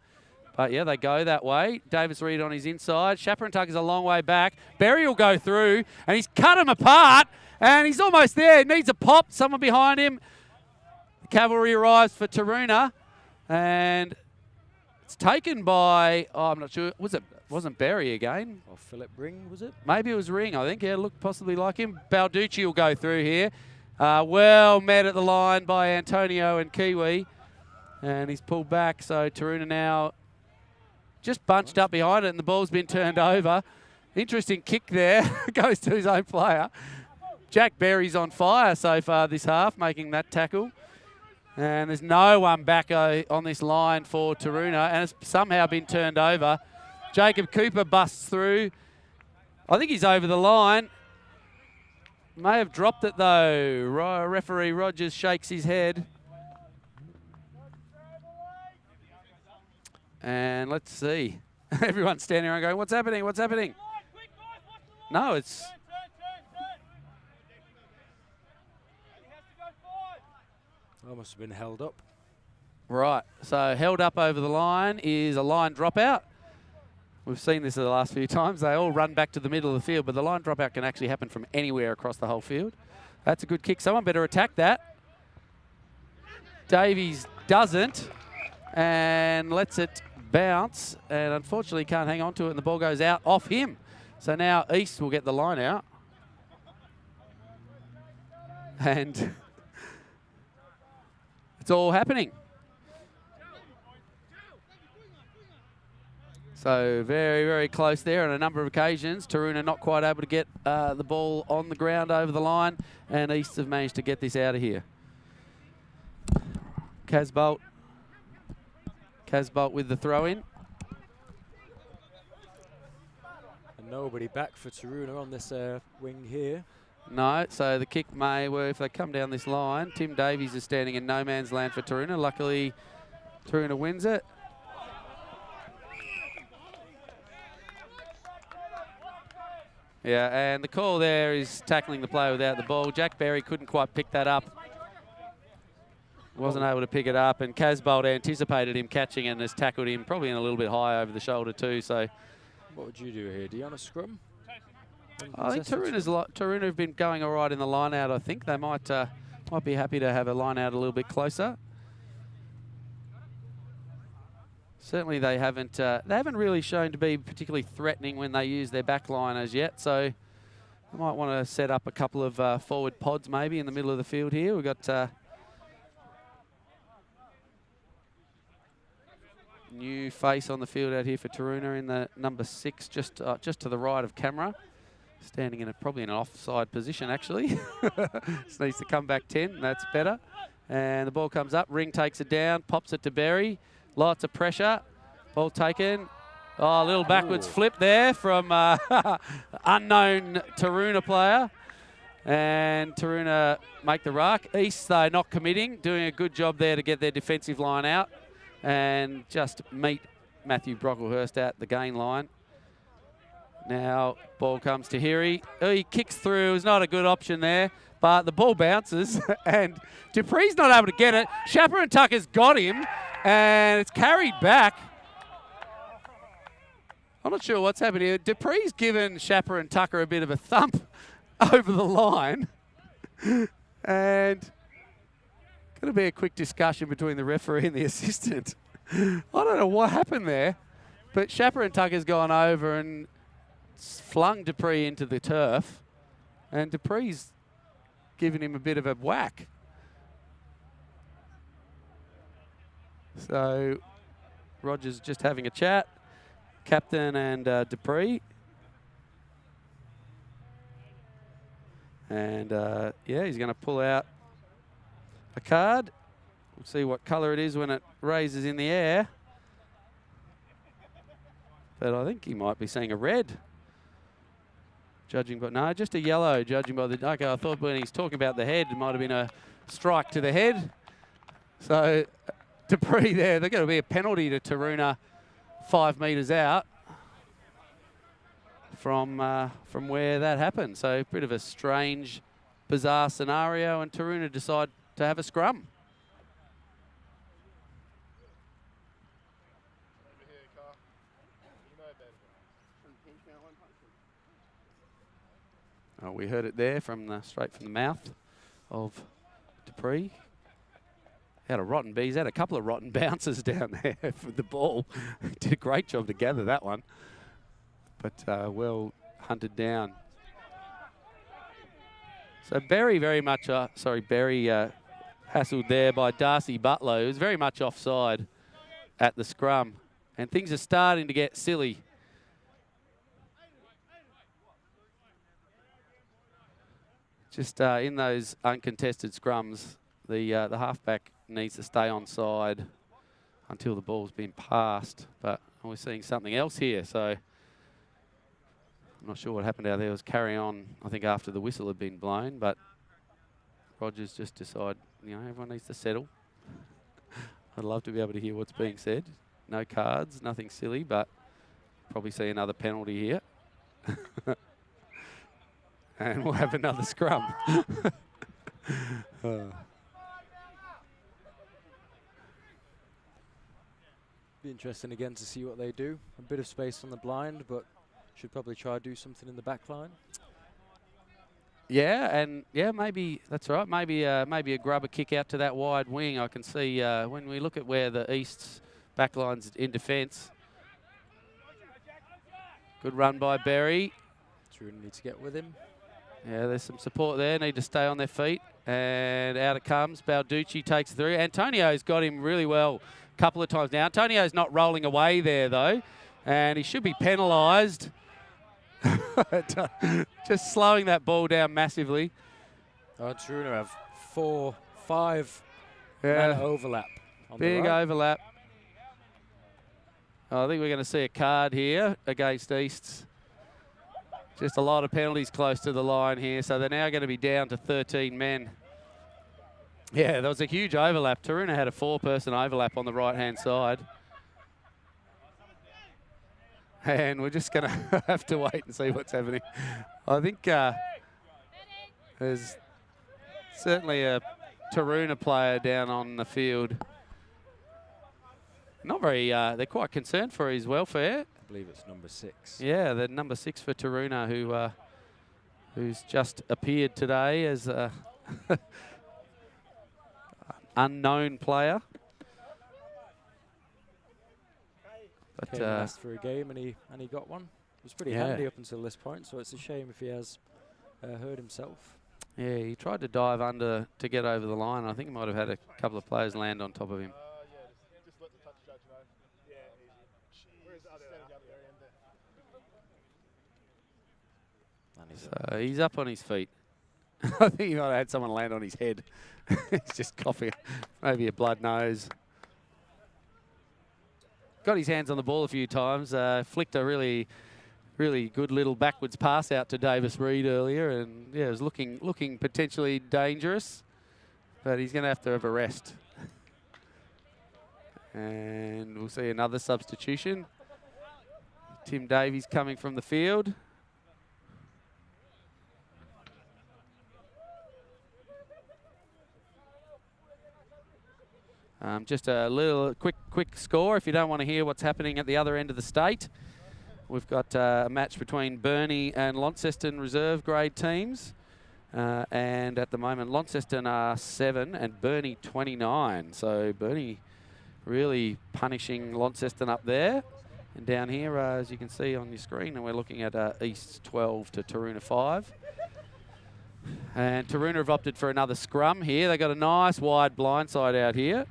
But yeah, they go that way. Davis Reid on his inside. Chaperon Tucker's a long way back. Berry will go through, and he's cut him apart, and he's almost there. Needs a pop. Someone behind him. Cavalry arrives for Taroona, and it's taken by, I'm not sure, wasn't Berry again? Or Philip Ring, was it? Maybe it was Ring, I think. Yeah, looked possibly like him. Balducci will go through here. Well met at the line by Antonio and Kiwi, and he's pulled back. So Taroona now just bunched up behind it, and the ball's been turned over. Interesting kick there. Goes to his own player. Jack Berry's on fire so far this half, making that tackle. And there's no one back on this line for Taroona, and it's somehow been turned over. Jacob Cooper busts through. I think he's over the line. May have dropped it though. Referee Rogers shakes his head. And let's see. Everyone's standing around going, what's happening? What's happening? No, it's... Oh, must have been held up. Right, so held up over the line is a line dropout. We've seen this the last few times. They all run back to the middle of the field, but the line dropout can actually happen from anywhere across the whole field. That's a good kick. Someone better attack that. Davies doesn't and lets it bounce, and unfortunately can't hang on to it, and the ball goes out off him. So now East will get the line out. And it's all happening. So very, very close there on a number of occasions. Taroona not quite able to get the ball on the ground over the line, and East have managed to get this out of here. Casbolt with the throw-in. And nobody back for Taroona on this wing here. No, so the kick may, well, if they come down this line, Tim Davies is standing in no man's land for Taroona. Luckily, Taroona wins it. Yeah, and the call there is tackling the player without the ball. Jack Berry couldn't quite pick that up. Wasn't able to pick it up, and Casbolt anticipated him catching and has tackled him probably in a little bit high over the shoulder too. So, what would you do here? Deon, a scrum? I think Taroona have been going all right in the line out. I think they might be happy to have a line out a little bit closer. Certainly, they haven't really shown to be particularly threatening when they use their back line as yet. So, they might want to set up a couple of forward pods maybe in the middle of the field here. We've got new face on the field out here for Taroona in the number 6, just to the right of camera. Standing in probably in an offside position, actually. Just needs to come back 10. That's better. And the ball comes up. Ring takes it down, pops it to Berry. Lots of pressure. Ball taken. Oh, a little backwards flip there from unknown Taroona player. And Taroona make the ruck. East, though, not committing. Doing a good job there to get their defensive line out. And just meet Matthew Brocklehurst at the gain line. Now, ball comes to Hiri. Oh, he kicks through. It's not a good option there, but the ball bounces, and Dupree's not able to get it. Chaperon Tucker's got him, and it's carried back. I'm not sure what's happened here. Dupree's given Chaperon Tucker a bit of a thump over the line. And going to be a quick discussion between the referee and the assistant. I don't know what happened there, but Chaperone Tucker's gone over and flung Dupree into the turf, and Dupree's given him a bit of a whack. So Rogers just having a chat, captain and Dupree. And yeah, he's going to pull out a card. We'll see what colour it is when it raises in the air. But I think he might be seeing a red. Judging by, no, just a yellow, judging by the, okay, I thought when he's talking about the head, it might have been a strike to the head. So Dupree there, there's going to be a penalty to Taroona 5 metres out from where that happened. So a bit of a strange, bizarre scenario, and Taroona decide to have a scrum. Oh, we heard it there from straight from the mouth of Dupree. Had a rotten bees, had a couple of rotten bounces down there for the ball. Did a great job to gather that one, but well hunted down. So Berry very much, Berry hassled there by Darcy Butler, who's very much offside at the scrum, and things are starting to get silly. Just in those uncontested scrums, the halfback needs to stay on side until the ball's been passed. But we're seeing something else here, so I'm not sure what happened out there. It was carry on, I think, after the whistle had been blown, but Rogers just decided, you know, everyone needs to settle. I'd love to be able to hear what's being said. No cards, nothing silly, but probably see another penalty here. And we'll have another scrum. Be interesting again to see what they do. A bit of space on the blind, but should probably try to do something in the back line. Yeah, and yeah, maybe that's right. Maybe maybe a grubber kick out to that wide wing. I can see when we look at where the East's back line's in defence. Good run by Berry. Taroona need to get with him. Yeah, there's some support there. Need to stay on their feet. And out it comes. Balducci takes through. Antonio's got him really well a couple of times now. Antonio's not rolling away there, though. And he should be penalised. Just slowing that ball down massively. Taroona have 4-5 overlap. On Big the right. overlap. I think we're going to see a card here against Easts. Just a lot of penalties close to the line here, so they're now going to be down to 13 men. Yeah, there was a huge overlap. Taroona had a 4-person overlap on the right-hand side. And we're just going to have to wait and see what's happening. I think there's certainly a Taroona player down on the field. Not very, they're quite concerned for his welfare. I believe it's number 6. Yeah, the number 6 for Taroona, who's just appeared today as a unknown player. But Came last for a game and he got one. It was pretty handy up until this point, so it's a shame if he has hurt himself. Yeah, he tried to dive under to get over the line. I think he might have had a couple of players land on top of him. So he's up on his feet. I think he might have had someone land on his head. He's just coughing. Maybe a blood nose. Got his hands on the ball a few times. Flicked a really good little backwards pass out to Davis Reed earlier. And yeah, it was looking potentially dangerous. But he's going to have a rest. And we'll see another substitution. Tim Davies coming from the field. Just a little quick score if you don't want to hear what's happening at the other end of the state. We've got a match between Burnie and Launceston reserve grade teams. And at the moment, Launceston are 7 and Burnie 29. So Burnie really punishing Launceston up there. And down here, as you can see on your screen, and we're looking at East 12 to Taroona 5. And Taroona have opted for another scrum here. They got a nice wide blindside out here.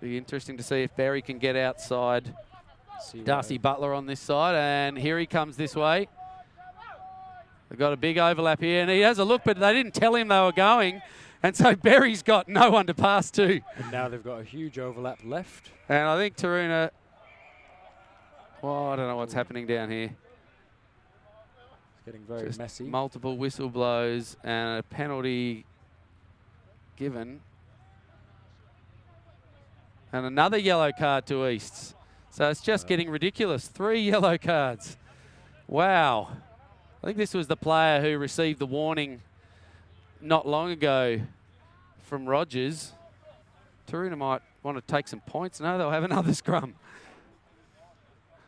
Be interesting to see if Berry can get outside Darcy Butler on this side. And here he comes this way. They've got a big overlap here, and he has a look, but they didn't tell him they were going. And so Berry's got no one to pass to. And now they've got a huge overlap left. And I think Taroona, well, I don't know what's happening down here. It's getting very messy. Multiple whistle blows and a penalty given. And another yellow card to Easts. So it's just getting ridiculous. 3 yellow cards. Wow. I think this was the player who received the warning not long ago from Rogers. Taroona might want to take some points. No, they'll have another scrum.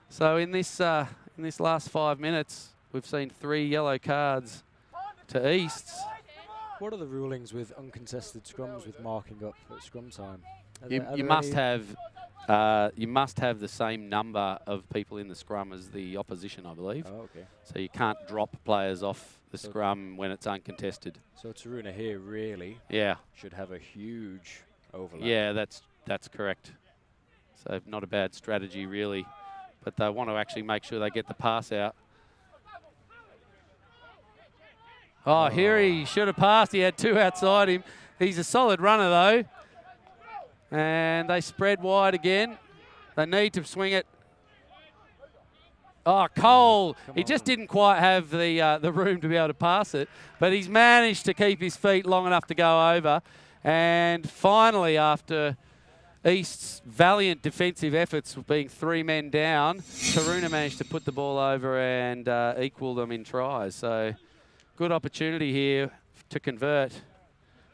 So in this last 5 minutes, we've seen 3 yellow cards to Easts. What are the rulings with uncontested scrums with marking up at scrum time? You must have the same number of people in the scrum as the opposition, I believe. Oh, okay. So you can't drop players off the scrum when it's uncontested. So Taroona here really should have a huge overlap. Yeah, that's correct. So not a bad strategy really, but they want to actually make sure they get the pass out. Oh, here he should have passed. He had 2 outside him. He's a solid runner though. And they spread wide again. They need to swing it. Oh, Cole, he just didn't quite have the room to be able to pass it, but he's managed to keep his feet long enough to go over. And finally, after East's valiant defensive efforts being 3 men down, Taroona managed to put the ball over and equal them in tries. So good opportunity here to convert.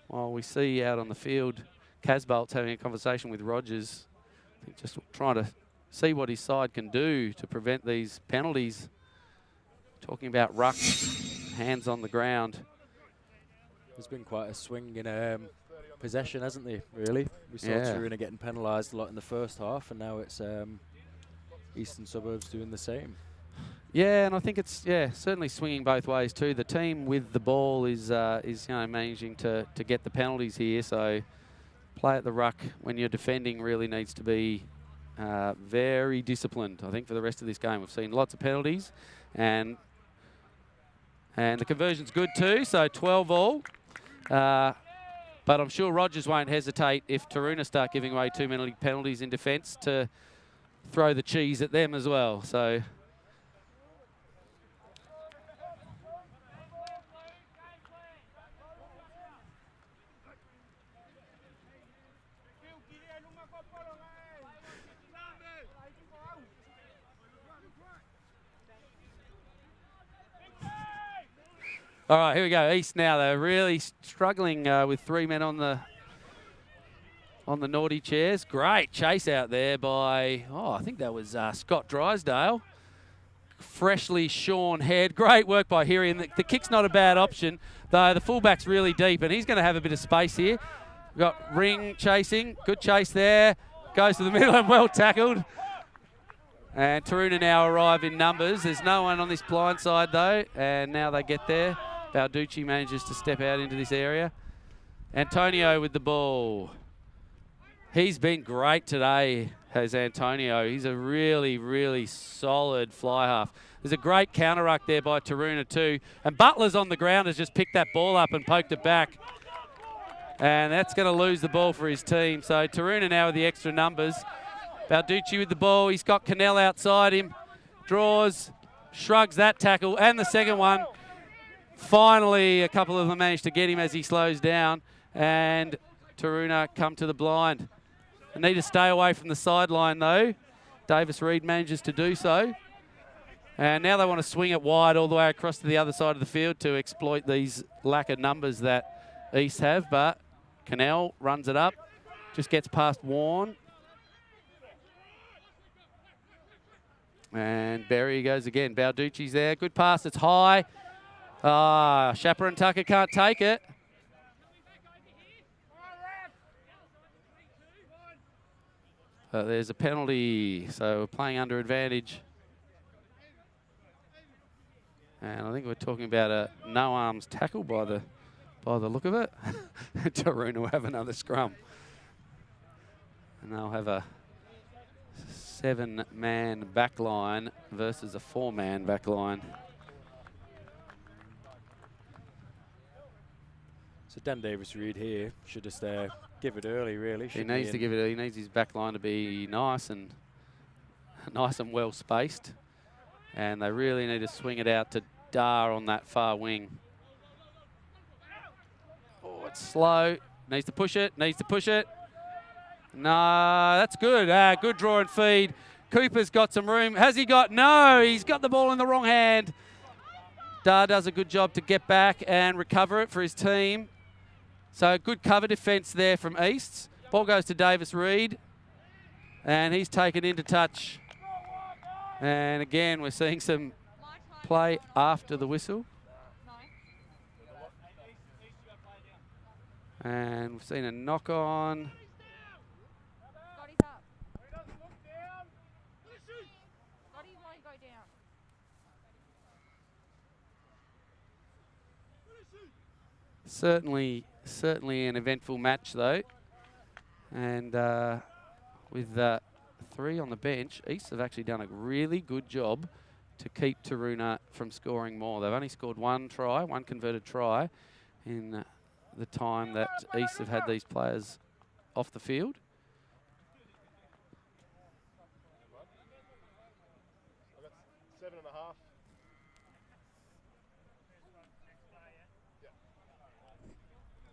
While we see out on the field, Casbolt's having a conversation with Rogers. I think just trying to see what his side can do to prevent these penalties. Talking about ruck, hands on the ground. There's been quite a swing in possession, hasn't there, really? We saw Taroona getting penalised a lot in the first half, and now it's Eastern Suburbs doing the same. Yeah, and I think it's certainly swinging both ways too. The team with the ball is managing to get the penalties here. So play at the ruck when you're defending really needs to be very disciplined. I think for the rest of this game, we've seen lots of penalties, and the conversion's good too. So 12 all. But I'm sure Rogers won't hesitate if Taroona start giving away too many penalties in defence to throw the cheese at them as well. So. All right, here we go. East now. They're really struggling with 3 men on the naughty chairs. Great chase out there by, I think that was Scott Drysdale. Freshly shorn head. Great work by Hiri. And the kick's not a bad option, though the fullback's really deep, and he's going to have a bit of space here. We've got Ring chasing. Good chase there. Goes to the middle and well tackled. And Taroona now arrive in numbers. There's no one on this blind side, though, and now they get there. Balducci manages to step out into this area. Antonio with the ball. He's been great today, has Antonio. He's a really, really solid fly half. There's a great counter ruck there by Taroona too. And Butler's on the ground, has just picked that ball up and poked it back. And that's going to lose the ball for his team. So Taroona now with the extra numbers. Balducci with the ball. He's got Cannell outside him. Draws, shrugs that tackle, and the second one. Finally, a couple of them managed to get him as he slows down, and Taroona come to the blind. They need to stay away from the sideline, though. Davis Reed manages to do so. And now they want to swing it wide all the way across to the other side of the field to exploit these lack of numbers that East have, but Cannell runs it up, just gets past Warren. And Berry goes again. Balducci's there. Good pass. It's high. Chaperone Tucker can't take it. There's a penalty, so we're playing under advantage. And I think we're talking about a no arms tackle by the look of it. Taroona will have another scrum. And they'll have a 7-man back line versus a 4-man back line. So Dan Davis-Reid here should just give it early, really. He needs to give it. He needs his back line to be nice and well spaced, and they really need to swing it out to Dar on that far wing. Oh, it's slow. Needs to push it. Needs to push it. No, that's good. Good draw and feed. Cooper's got some room. Has he got? No, he's got the ball in the wrong hand. Dar does a good job to get back and recover it for his team. So good cover defence there from Easts. Ball goes to Davis-Reid, and he's taken into touch. And again, we're seeing some play after the whistle. And we've seen a knock on. Certainly an eventful match though, and with 3 on the bench, East have actually done a really good job to keep Taroona from scoring more. They've only scored one converted try in the time that East have had these players off the field.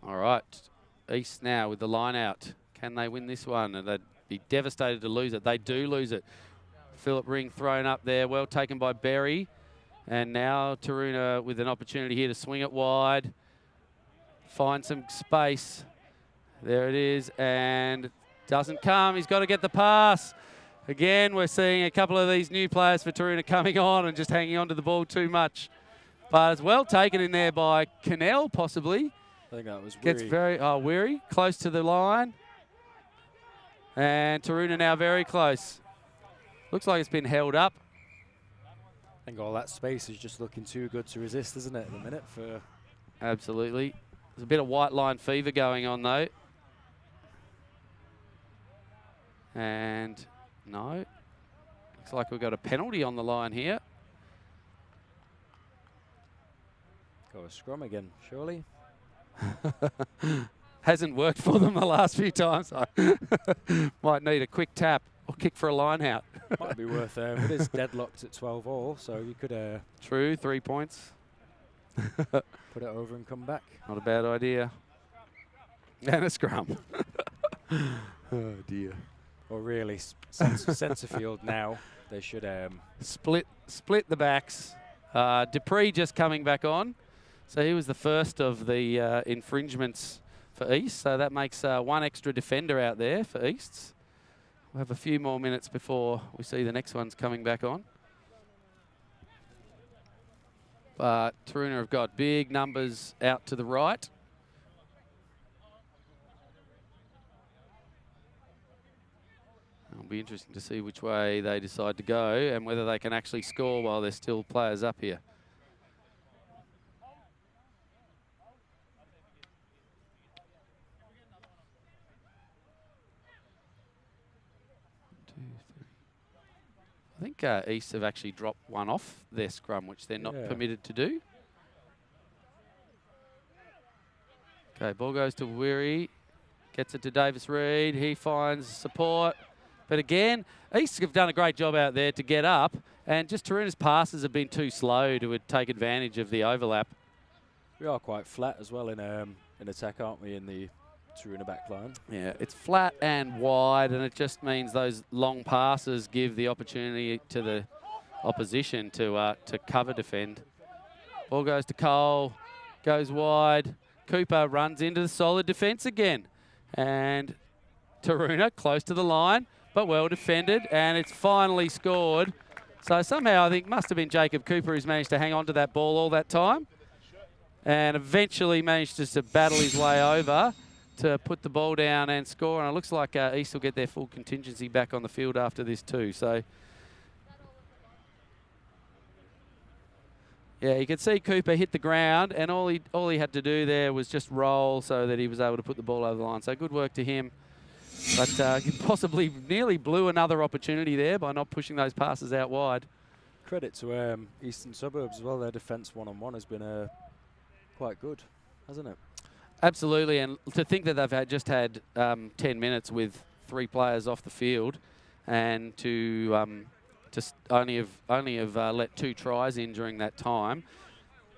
All right, East now with the line out. Can they win this one? And they'd be devastated to lose it. They do lose it. Philip Ring thrown up there, well taken by Berry. And now Taroona with an opportunity here to swing it wide. Find some space. There it is, and doesn't come. He's got to get the pass. Again, we're seeing a couple of these new players for Taroona coming on and just hanging on to the ball too much. But it's well taken in there by Cannell, possibly. I think that was Weary. Gets very, Weary, close to the line. And Taroona now very close. Looks like it's been held up. I think all that space is just looking too good to resist, isn't it, at the minute? Absolutely. There's a bit of white line fever going on, though. And no. Looks like we've got a penalty on the line here. Go a scrum again, surely. Hasn't worked for them the last few times. Might need a quick tap or kick for a line out. Might be worth it is deadlocked at 12 all, so you could True, 3 points. Put it over and come back. Not a bad idea. And a scrum. Oh dear. Or really, centre field now. They should split the backs. Dupree just coming back on. So he was the first of the infringements for East. So that makes 1 extra defender out there for Easts. We'll have a few more minutes before we see the next ones coming back on. But Taroona have got big numbers out to the right. It'll be interesting to see which way they decide to go and whether they can actually score while there's still players up here. I think East have actually dropped one off their scrum, which they're not permitted to do. Okay, ball goes to Weary. Gets it to Davis-Reid. He finds support. But again, East have done a great job out there to get up. And just Taroona's passes have been too slow to take advantage of the overlap. We are quite flat as well in attack, aren't we, in the Taroona back line? Yeah, it's flat and wide, and it just means those long passes give the opportunity to the opposition to cover defend. Ball goes to Cole, goes wide. Cooper runs into the solid defence again. And Taroona close to the line, but well defended, and it's finally scored So somehow I think must have been Jacob Cooper who's managed to hang on to that ball all that time and eventually managed just to battle his way over to put the ball down and score. And it looks like East will get their full contingency back on the field after this too. So, yeah, you could see Cooper hit the ground and all he had to do there was just roll so that he was able to put the ball over the line. So good work to him. But he possibly nearly blew another opportunity there by not pushing those passes out wide. Credit to Eastern Suburbs as well. Their defence one-on-one has been quite good, hasn't it? Absolutely, and to think that they've just had 10 minutes with 3 players off the field, and to just only have let 2 tries in during that time,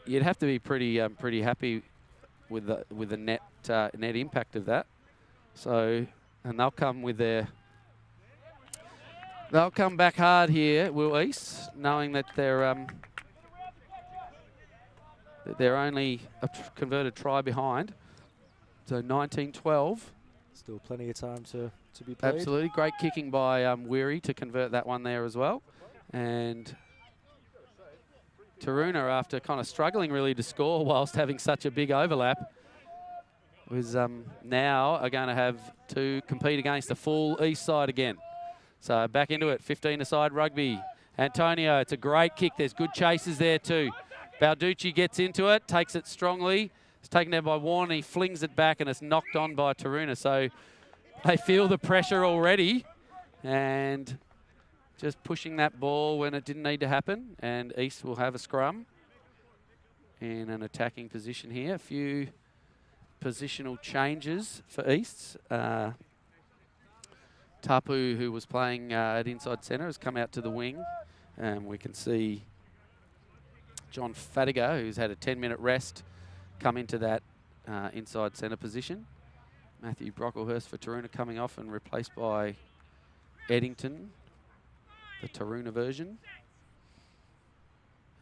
you'd have to be pretty happy with the net impact of that. So, and they'll come back hard here, will East, knowing that they're only a converted try behind. So 19-12. Still plenty of time to be played. Absolutely. Great kicking by Weary to convert that one there as well. And Taroona, after kind of struggling really to score whilst having such a big overlap, was now are going to have to compete against the full East side again. So back into it, 15-a-side rugby. Antonio, it's a great kick. There's good chases there too. Balducci gets into it, takes it strongly. It's taken down by Warren. He flings it back and it's knocked on by Taroona. So they feel the pressure already and just pushing that ball when it didn't need to happen. And East will have a scrum in an attacking position here. A few positional changes for East. Tapu, who was playing at inside centre, has come out to the wing. And we can see John Fadiga, who's had a 10-minute rest, come into that inside centre position. Matthew Brocklehurst for Taroona coming off and replaced by Eddington, the Taroona version.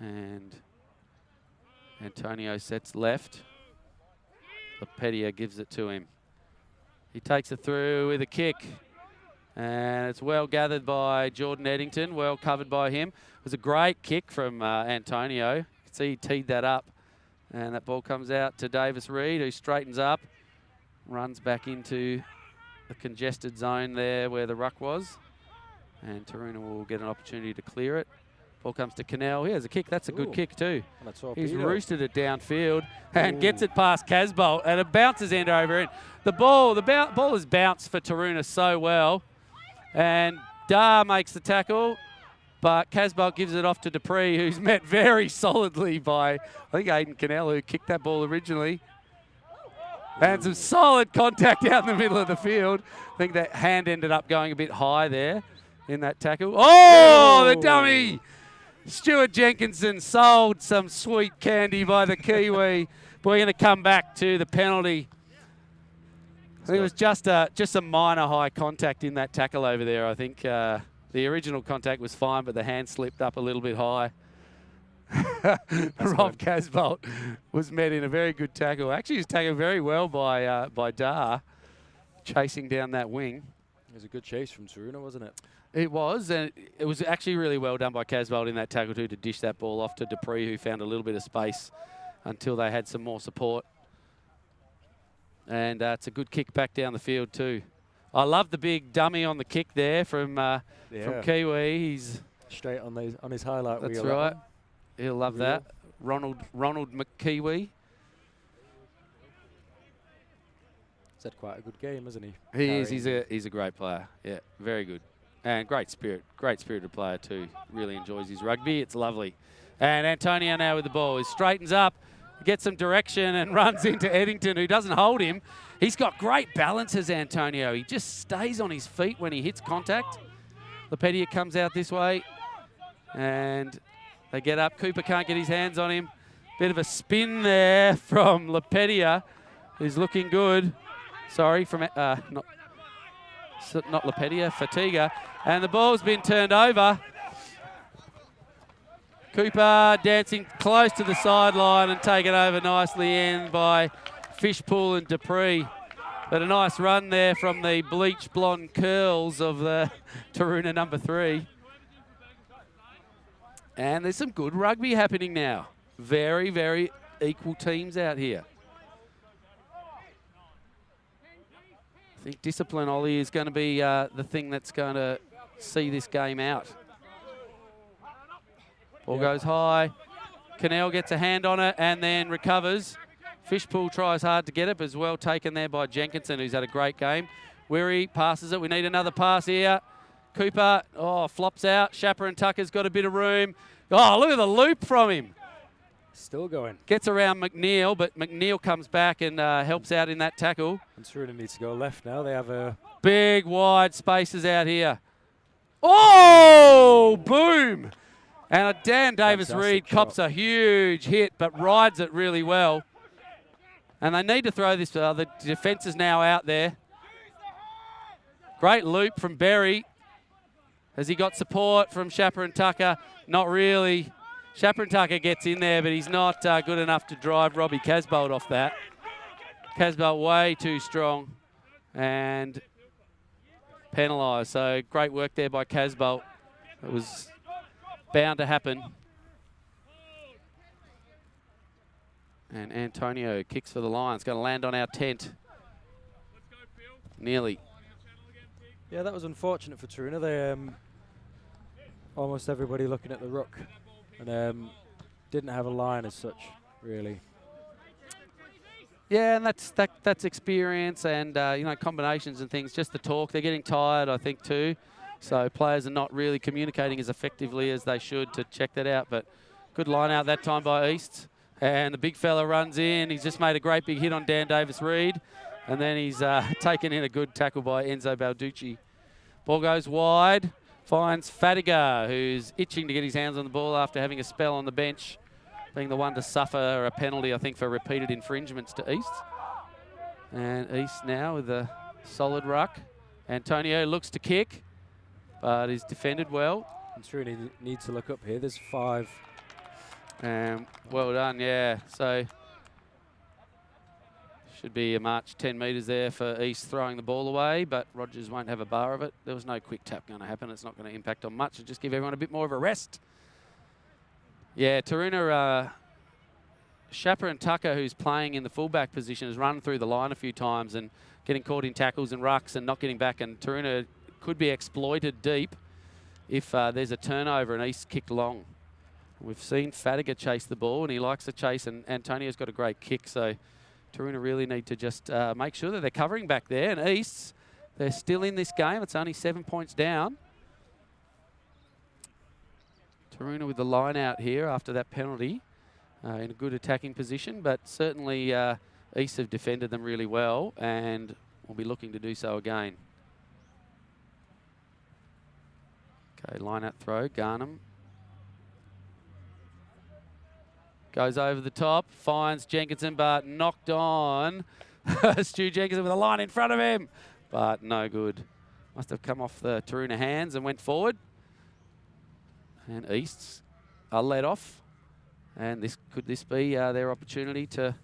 And Antonio sets left. Lepedia gives it to him. He takes it through with a kick. And it's well gathered by Jordan Eddington, well covered by him. It was a great kick from Antonio. You can see he teed that up. And that ball comes out to Davis Reed, who straightens up, runs back into the congested zone there where the ruck was. And Taroona will get an opportunity to clear it. Ball comes to Cannell. Here's a kick. That's a good kick too. He's roosted it downfield and gets it past Casbolt, and it bounces end over end. The ball has bounced for Taroona so well. And Dar makes the tackle. But Casbolt gives it off to Dupree, who's met very solidly by, I think, Aidan Cannell, who kicked that ball originally. And some solid contact out in the middle of the field. I think that hand ended up going a bit high there in that tackle. Oh, the dummy! Stuart Jenkinson sold some sweet candy by the Kiwi. But we're going to come back to the penalty. I think it was just a minor high contact in that tackle over there, I think. The original contact was fine, but the hand slipped up a little bit high. Rob Casbolt was met in a very good tackle. Actually, he was tackled very well by Dar, chasing down that wing. It was a good chase from Taroona, wasn't it? It was, and it was actually really well done by Casbolt in that tackle too, to dish that ball off to Dupree, who found a little bit of space until they had some more support. And it's a good kick back down the field too. I love the big dummy on the kick there from Kiwi. He's straight on his highlight that's reel. That's right. He'll love that. Ronald McKiwi. He's had quite a good game, hasn't he? He is. He's a great player. Yeah, very good. And great spirited player too. Really enjoys his rugby. It's lovely. And Antonio now with the ball. He straightens up, gets some direction and runs into Eddington, who doesn't hold him. He's got great balance as Antonio. He just stays on his feet when he hits contact. Lepedia comes out this way and they get up. Cooper can't get his hands on him. Bit of a spin there from Lepedia, who's looking good. Sorry, from not Lepedia, Fatiga. And the ball's been turned over. Cooper dancing close to the sideline and taken over nicely in by Fishpool and Dupree. But a nice run there from the bleach blonde curls of the Taroona number 3. And there's some good rugby happening now. Very, very equal teams out here. I think discipline, Ollie, is going to be the thing that's going to see this game out. Ball goes high. Cannell gets a hand on it and then recovers. Fishpool tries hard to get it, but is well taken there by Jenkinson, who's had a great game. Weary passes it. We need another pass here. Cooper, flops out. Shapper and Tucker's got a bit of room. Oh, look at the loop from him. Still going. Gets around McNeil, but McNeil comes back and helps out in that tackle. And Taroona needs to go left now. They have a... Big, wide spaces out here. Oh, boom. And Dan Davis-Reed cops a huge hit, but rides it really well. And they need to throw this. The defence is now out there. Great loop from Berry. Has he got support from Shapper and Tucker? Not really. Shapper and Tucker gets in there, but he's not good enough to drive Robbie Casbolt off that. Casbolt way too strong and penalised. So great work there by Casbolt. It was bound to happen. And Antonio kicks for the Lions. Going to land on our tent. Nearly. Yeah, that was unfortunate for Taroona. They almost everybody looking at the ruck and didn't have a line as such, really. Yeah, and that's experience and combinations and things. Just the talk. They're getting tired, I think, too. So players are not really communicating as effectively as they should to check that out. But good line out that time by East. And the big fella runs in. He's just made a great big hit on Dan Davis-Reed. And then he's taken in a good tackle by Enzo Balducci. Ball goes wide. Finds Fadiga, who's itching to get his hands on the ball after having a spell on the bench. Being the one to suffer a penalty, I think, for repeated infringements to East. And East now with a solid ruck. Antonio looks to kick, but is defended well. And Taroona needs to look up here. There's 5. Well done, yeah. So should be a march 10 metres there for East throwing the ball away, but Rogers won't have a bar of it. There was no quick tap going to happen. It's not going to impact on much. It'll just give everyone a bit more of a rest. Yeah, Taroona, Shapper and Tucker, who's playing in the fullback position, has run through the line a few times and getting caught in tackles and rucks and not getting back. And Taroona could be exploited deep if there's a turnover and East kicked long. We've seen Fadiga chase the ball, and he likes to chase, and Antonio's got a great kick. So Taroona really need to just make sure that they're covering back there. And East, they're still in this game. It's only 7 points down. Taroona with the line out here after that penalty in a good attacking position, but certainly East have defended them really well and will be looking to do so again. Okay, line out throw, Garnham. Goes over the top, finds Jenkinson, but knocked on. Stu Jenkinson with a line in front of him, but no good. Must have come off the Taroona hands and went forward. And Easts are let off. And could this be their opportunity to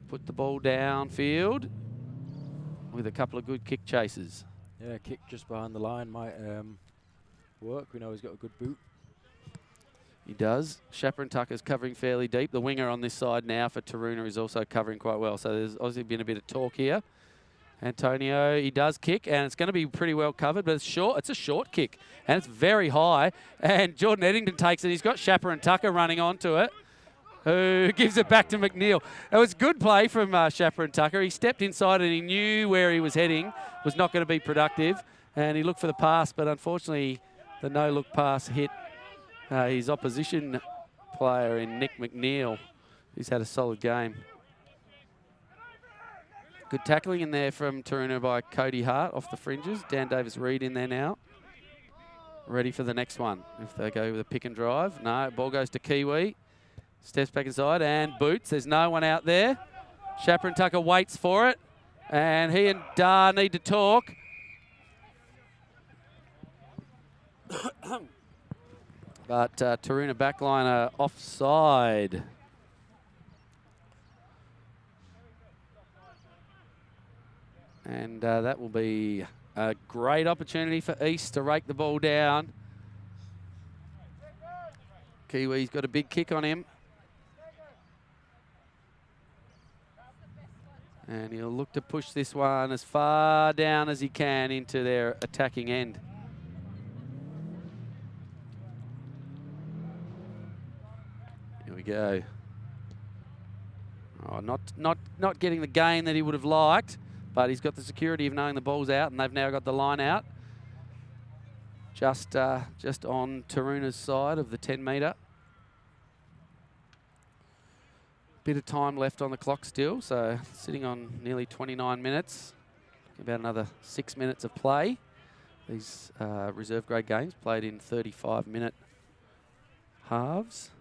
put the ball downfield with a couple of good kick chases? Yeah, kick just behind the line might work. We know he's got a good boot. He does. Shapper and Tucker's covering fairly deep. The winger on this side now for Taroona is also covering quite well. So there's obviously been a bit of talk here. Antonio, he does kick, and it's going to be pretty well covered, but it's short. It's a short kick, and it's very high. And Jordan Eddington takes it. He's got Shapper and Tucker running onto it, who gives it back to McNeil. It was good play from Shapper and Tucker. He stepped inside, and he knew where he was heading was not going to be productive, and he looked for the pass, but unfortunately the no-look pass hit his opposition player in Nick McNeil, who's had a solid game. Good tackling in there from Taroona by Cody Hart off the fringes. Dan Davis-Reed in there now. Ready for the next one. If they go with a pick and drive. No, ball goes to Kiwi. Steps back inside and boots. There's no one out there. Shapper and Tucker waits for it. And he and Dar need to talk. But Taroona backliner offside. And that will be a great opportunity for East to rake the ball down. Kiwi's got a big kick on him. And he'll look to push this one as far down as he can into their attacking end. Here we go. Oh, not getting the gain that he would have liked, but he's got the security of knowing the ball's out, and they've now got the line out. Just on Taroona's side of the 10-metre. Bit of time left on the clock still, so sitting on nearly 29 minutes. About another 6 minutes of play. These reserve grade games played in 35-minute halves.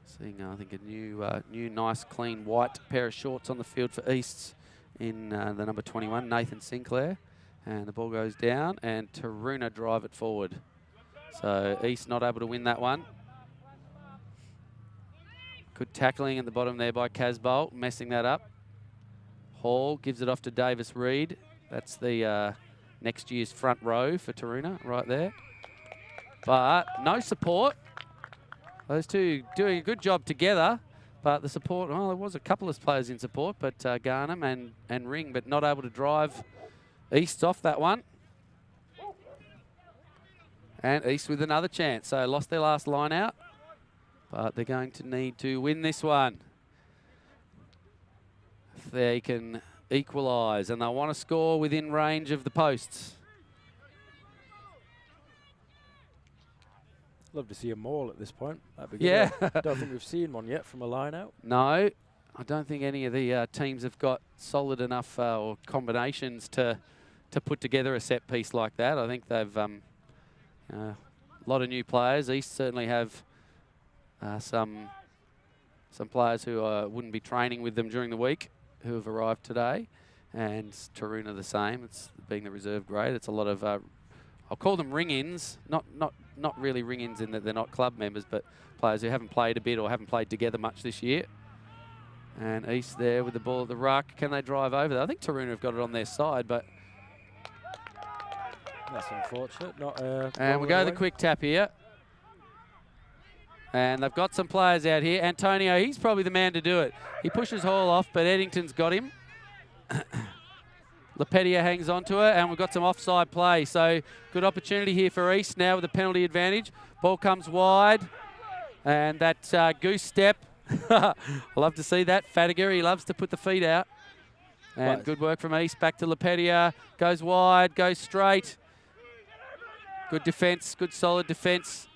Seeing, I think, a new nice, clean, white pair of shorts on the field for Easts in the number 21, Nathan Sinclair. And the ball goes down, and Taroona drive it forward. So East not able to win that one. Good tackling at the bottom there by Casbolt, messing that up. Hall gives it off to Davis Reed. That's the next year's front row for Taroona right there. But no support. Those two doing a good job together, but the support, well, there was a couple of players in support, but Garnham and Ring, but not able to drive East off that one. And East with another chance. So lost their last line out, but they're going to need to win this one if they can equalise, and they want to score within range of the posts. Love to see a maul at this point. That'd be good. Yeah. I don't think we've seen one yet from a line out. No, I don't think any of the teams have got solid enough or combinations to put together a set piece like that. I think they've a lot of new players. East certainly have some players who wouldn't be training with them during the week who have arrived today, and Taroona the same. It's being the reserve grade. It's a lot of I'll call them ring-ins, not really ring-ins in that they're not club members, but players who haven't played a bit or haven't played together much this year. And East there with the ball at the ruck. Can they drive over there? I think Taroona have got it on their side, but that's unfortunate. And we go the quick tap here. And they've got some players out here. Antonio, he's probably the man to do it. He pushes Hall off, but Eddington's got him. Lepedia hangs on to it, and we've got some offside play. So good opportunity here for East now with a penalty advantage. Ball comes wide, and that goose step. I love to see that. Fadiger, he loves to put the feet out. And good work from East. Back to Lepedia. Goes wide, goes straight. Good defence, good solid defence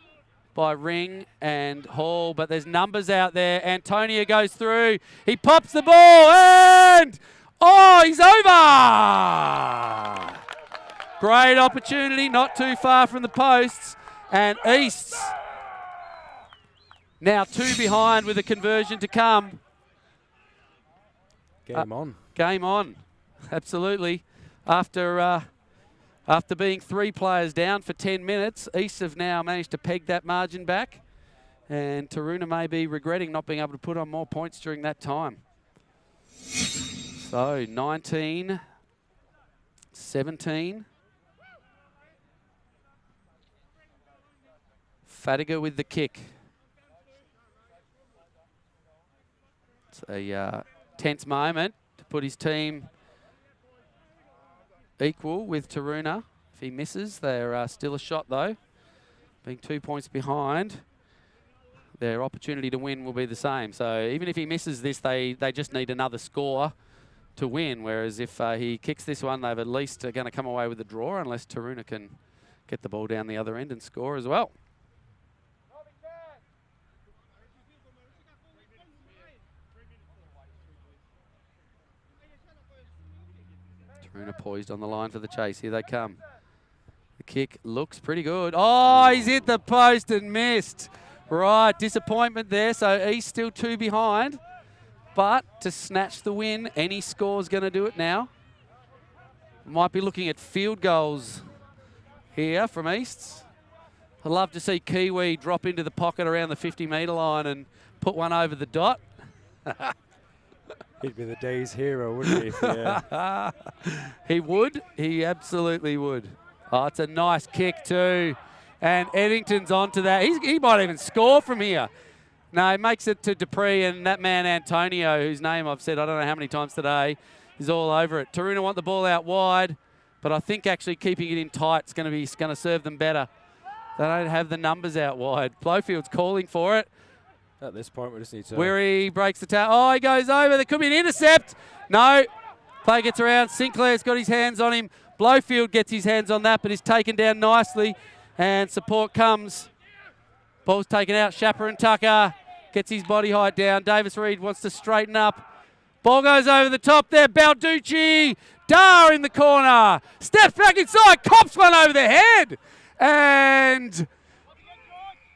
by Ring and Hall, but there's numbers out there. Antonio goes through. He pops the ball, and oh, he's over! Great opportunity, not too far from the posts. And East's now 2 behind with a conversion to come. Game on. Game on, absolutely. After being 3 players down for 10 minutes, East have now managed to peg that margin back. And Taroona may be regretting not being able to put on more points during that time. So 19-17. Fadiger with the kick. It's a tense moment to put his team equal with Taroona. If he misses, they're still a shot though. Being 2 points behind, their opportunity to win will be the same. So even if he misses this, they just need another score to win, whereas if he kicks this one, they've at least going to come away with a draw unless Taroona can get the ball down the other end and score as well. Taroona poised on the line for the chase. Here they come. The kick looks pretty good. Oh, he's hit the post and missed. Right, disappointment there. So East still 2 behind. But to snatch the win, any score's going to do it now. Might be looking at field goals here from East. I'd love to see Kiwi drop into the pocket around the 50-metre line and put one over the dot. He'd be the day's hero, wouldn't he? He would. He absolutely would. Oh, it's a nice kick too. And Eddington's onto that. He might even score from here. No, he makes it to Dupree, and that man Antonio, whose name I've said I don't know how many times today, is all over it. Taroona want the ball out wide, but I think actually keeping it in tight is going to serve them better. They don't have the numbers out wide. Blowfield's calling for it. At this point, we just need to... Weary breaks the tackle. Oh, he goes over. There could be an intercept. No. Play gets around. Sinclair's got his hands on him. Blowfield gets his hands on that, but is taken down nicely. And support comes. Ball's taken out. Shapper and Tucker gets his body height down. Davis Reed wants to straighten up. Ball goes over the top there. Balducci. Dar in the corner. Steps back inside. Cops one over the head. And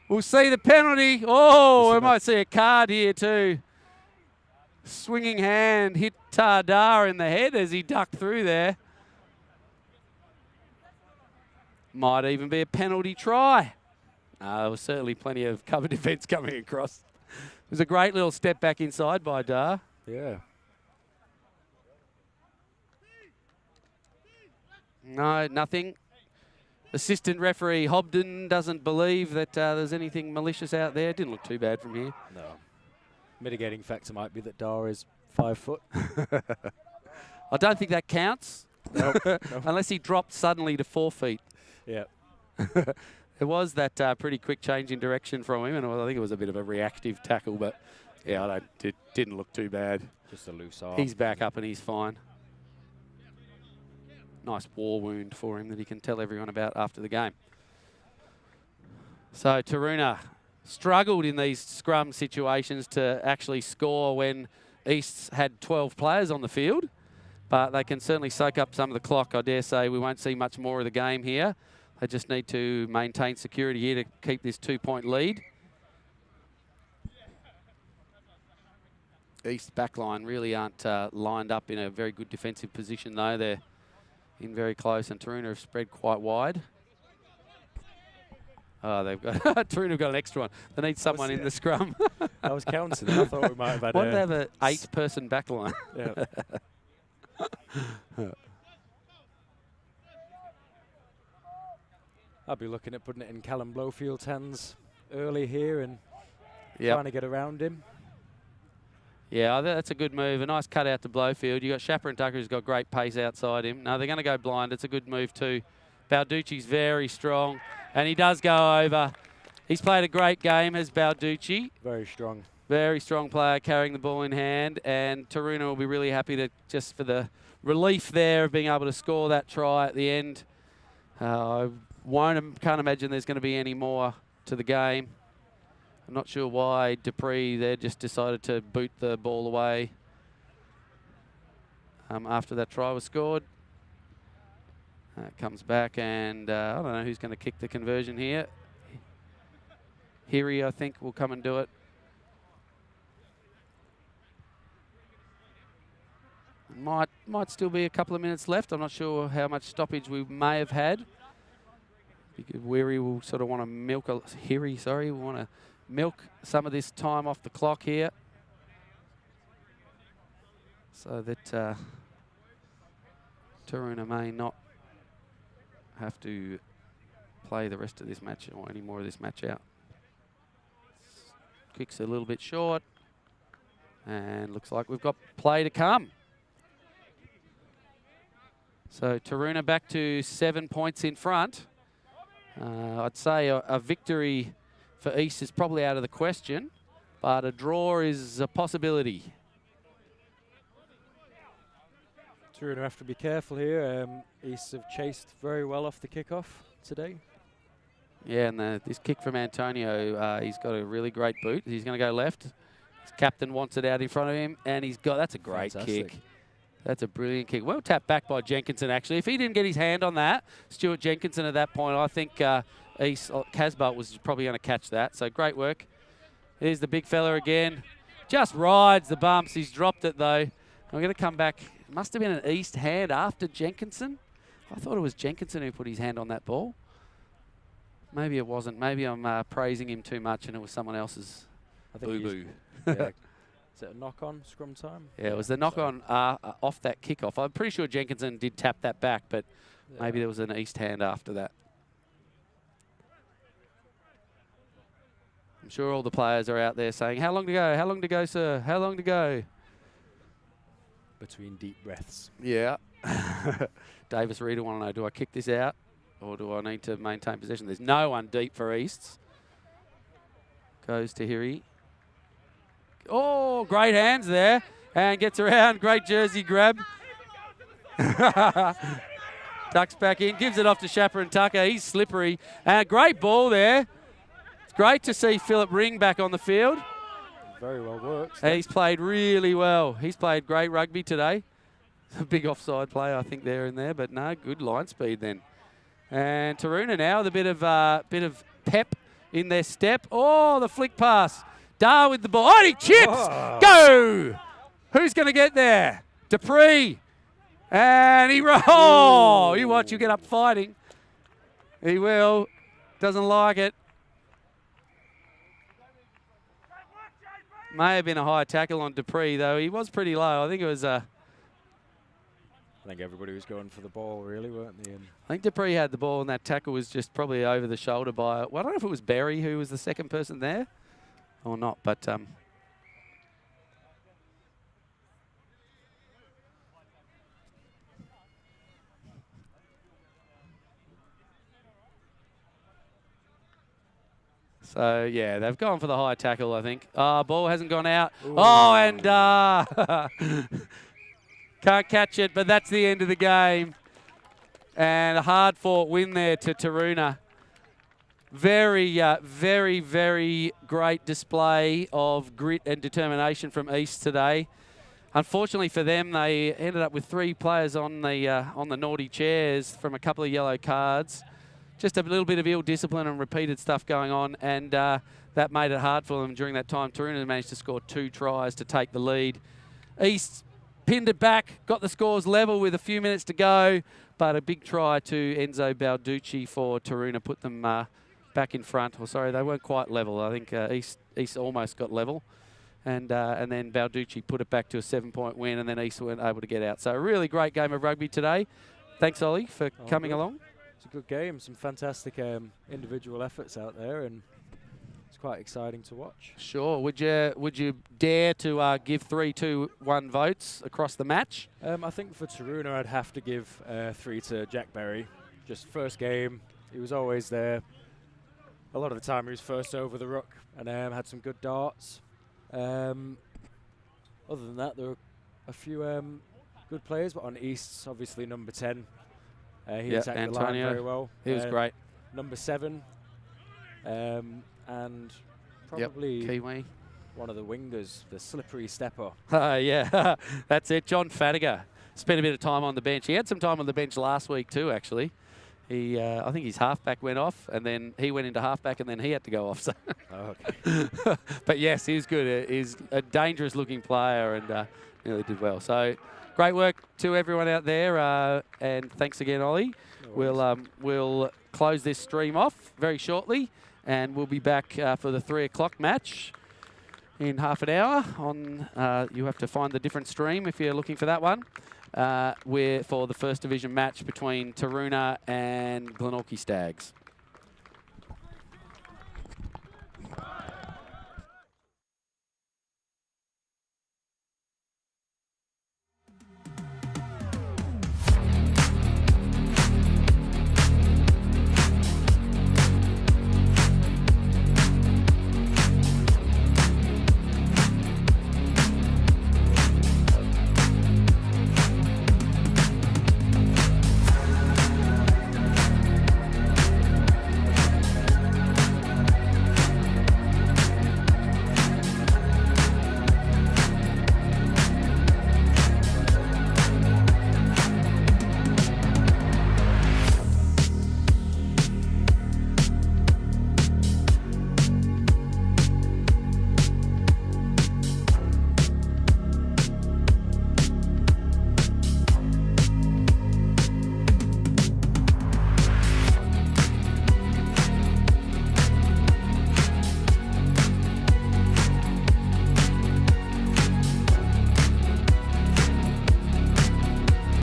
we'll see the penalty. Oh, we might see a card here too. Swinging hand hit Dar in the head as he ducked through there. Might even be a penalty try. There was certainly plenty of cover defence coming across. It was a great little step back inside by Dar. Yeah. No, nothing. Assistant referee Hobden doesn't believe that there's anything malicious out there. Didn't look too bad from here. No. Mitigating factor might be that Dar is 5 foot. I don't think that counts. Nope. Unless he dropped suddenly to 4 feet. Yeah. There was that pretty quick change in direction from him, and I think it was a bit of a reactive tackle, but yeah, it didn't look too bad. Just a loose arm. He's back up and he's fine. Nice war wound for him that he can tell everyone about after the game. So Taroona struggled in these scrum situations to actually score when East's had 12 players on the field, but they can certainly soak up some of the clock. I dare say we won't see much more of the game here. They just need to maintain security here to keep this 2-point lead. East backline really aren't lined up in a very good defensive position though. They're in very close, and Taroona have spread quite wide. Oh, they've got Taroona have got an extra one. They need someone in the scrum. I was counting. I thought we might have had. Why do they have an 8-person backline? Yeah. I'll be looking at putting it in Callum Blowfield's hands early here and trying to get around him. Yeah, that's a good move. A nice cut out to Blowfield. You've got Shapper and Tucker who's got great pace outside him. No, they're going to go blind. It's a good move too. Balducci's very strong, and he does go over. He's played a great game, has Balducci. Very strong. Very strong player carrying the ball in hand, and Taroona will be really happy to just for the relief there of being able to score that try at the end. I can't imagine there's going to be any more to the game. I'm not sure why Dupree there just decided to boot the ball away after that try was scored. Comes back, and I don't know who's going to kick the conversion here. Hiri, I think, will come and do it. Might still be a couple of minutes left. I'm not sure how much stoppage we may have had. Weary will sort of want to milk Hiri, sorry, will want to milk some of this time off the clock here, so that Taroona may not have to play the rest of this match or any more of this match out. Kicks a little bit short, and looks like we've got play to come. So Taroona back to 7 points in front. I'd say a victory for East is probably out of the question, but a draw is a possibility. Taroona have to be careful here. East have chased very well off the kickoff today. Yeah, and this kick from Antonio, he's got a really great boot. He's going to go left. His captain wants it out in front of him, and that's a great kick. That's a brilliant kick. Well tapped back by Jenkinson, actually. If he didn't get his hand on that, Stuart Jenkinson at that point, I think Casbolt was probably going to catch that. So great work. Here's the big fella again. Just rides the bumps. He's dropped it, though. I'm going to come back. It must have been an East hand after Jenkinson. I thought it was Jenkinson who put his hand on that ball. Maybe it wasn't. Maybe I'm praising him too much and it was someone else's boo-boo. Yeah. Is it a knock-on scrum time? Yeah, it was the knock-on off that kickoff. I'm pretty sure Jenkinson did tap that back, but maybe there was an East hand after that. sure all the players are out there saying, how long to go? How long to go, sir? How long to go? Between deep breaths. Yeah. Davis Reader want to know, do I kick this out or do I need to maintain possession? There's no one deep for Easts. Goes to Hiri. Oh, great hands there. And gets around. Great jersey grab. Tucks back in. Gives it off to Chaperone Tucker. He's slippery. And great ball there. It's great to see Philip Ring back on the field. Very well worked. He's played really well. He's played great rugby today. A big offside play, I think, there and there. But no, good line speed then. And Taroona now with a bit of pep in their step. Oh, the flick pass. Dar with the ball. Oh, he chips. Oh. Go. Who's going to get there? Dupree. And he rolls. Oh, you watch, you get up fighting. He will. Doesn't like it. May have been a high tackle on Dupree, though. He was pretty low. I think it was I think everybody was going for the ball, really, weren't they? And I think Dupree had the ball, and that tackle was just probably over the shoulder by, well, I don't know if it was Berry who was the second person there or not, but so, yeah, they've gone for the high tackle, I think. Ball hasn't gone out. Ooh. Oh, and can't catch it, but that's the end of the game. And a hard-fought win there to Taroona. Very, very great display of grit and determination from East today. Unfortunately for them, they ended up with 3 players on the naughty chairs from a couple of yellow cards. Just a little bit of ill discipline and repeated stuff going on, and that made it hard for them during that time. Taroona managed to score 2 tries to take the lead. East pinned it back, got the scores level with a few minutes to go, but a big try to Enzo Balducci for Taroona put them back in front. Or sorry, they weren't quite level. I think East almost got level, and then Balducci put it back to a 7-point win, and then East weren't able to get out. So a really great game of rugby today. Thanks, Ollie, for coming along. It's a good game. Some fantastic individual efforts out there, and it's quite exciting to watch. Sure. Would you dare to give 3-2-1 votes across the match? I think for Taroona, I'd have to give 3 to Jack Berry. Just first game, he was always there. A lot of the time, he was first over the ruck and had some good darts. Other than that, there were a few good players, but on East's, obviously number 10. He attacked the line very well. He was great. Number 7, and probably Kiwi. One of the wingers, the slippery stepper. Yeah, that's it. John Fadiger spent a bit of time on the bench. He had some time on the bench last week too, actually. I think his halfback went off, and then he went into halfback, and then he had to go off. So okay. But yes, he's good. He's a dangerous-looking player, and really did well. So great work to everyone out there, and thanks again, Ollie. No we'll close this stream off very shortly, and we'll be back for the 3 o'clock match in half an hour. You have to find the different stream if you're looking for that one. We're for the First Division match between Taroona and Glenorchy Stags.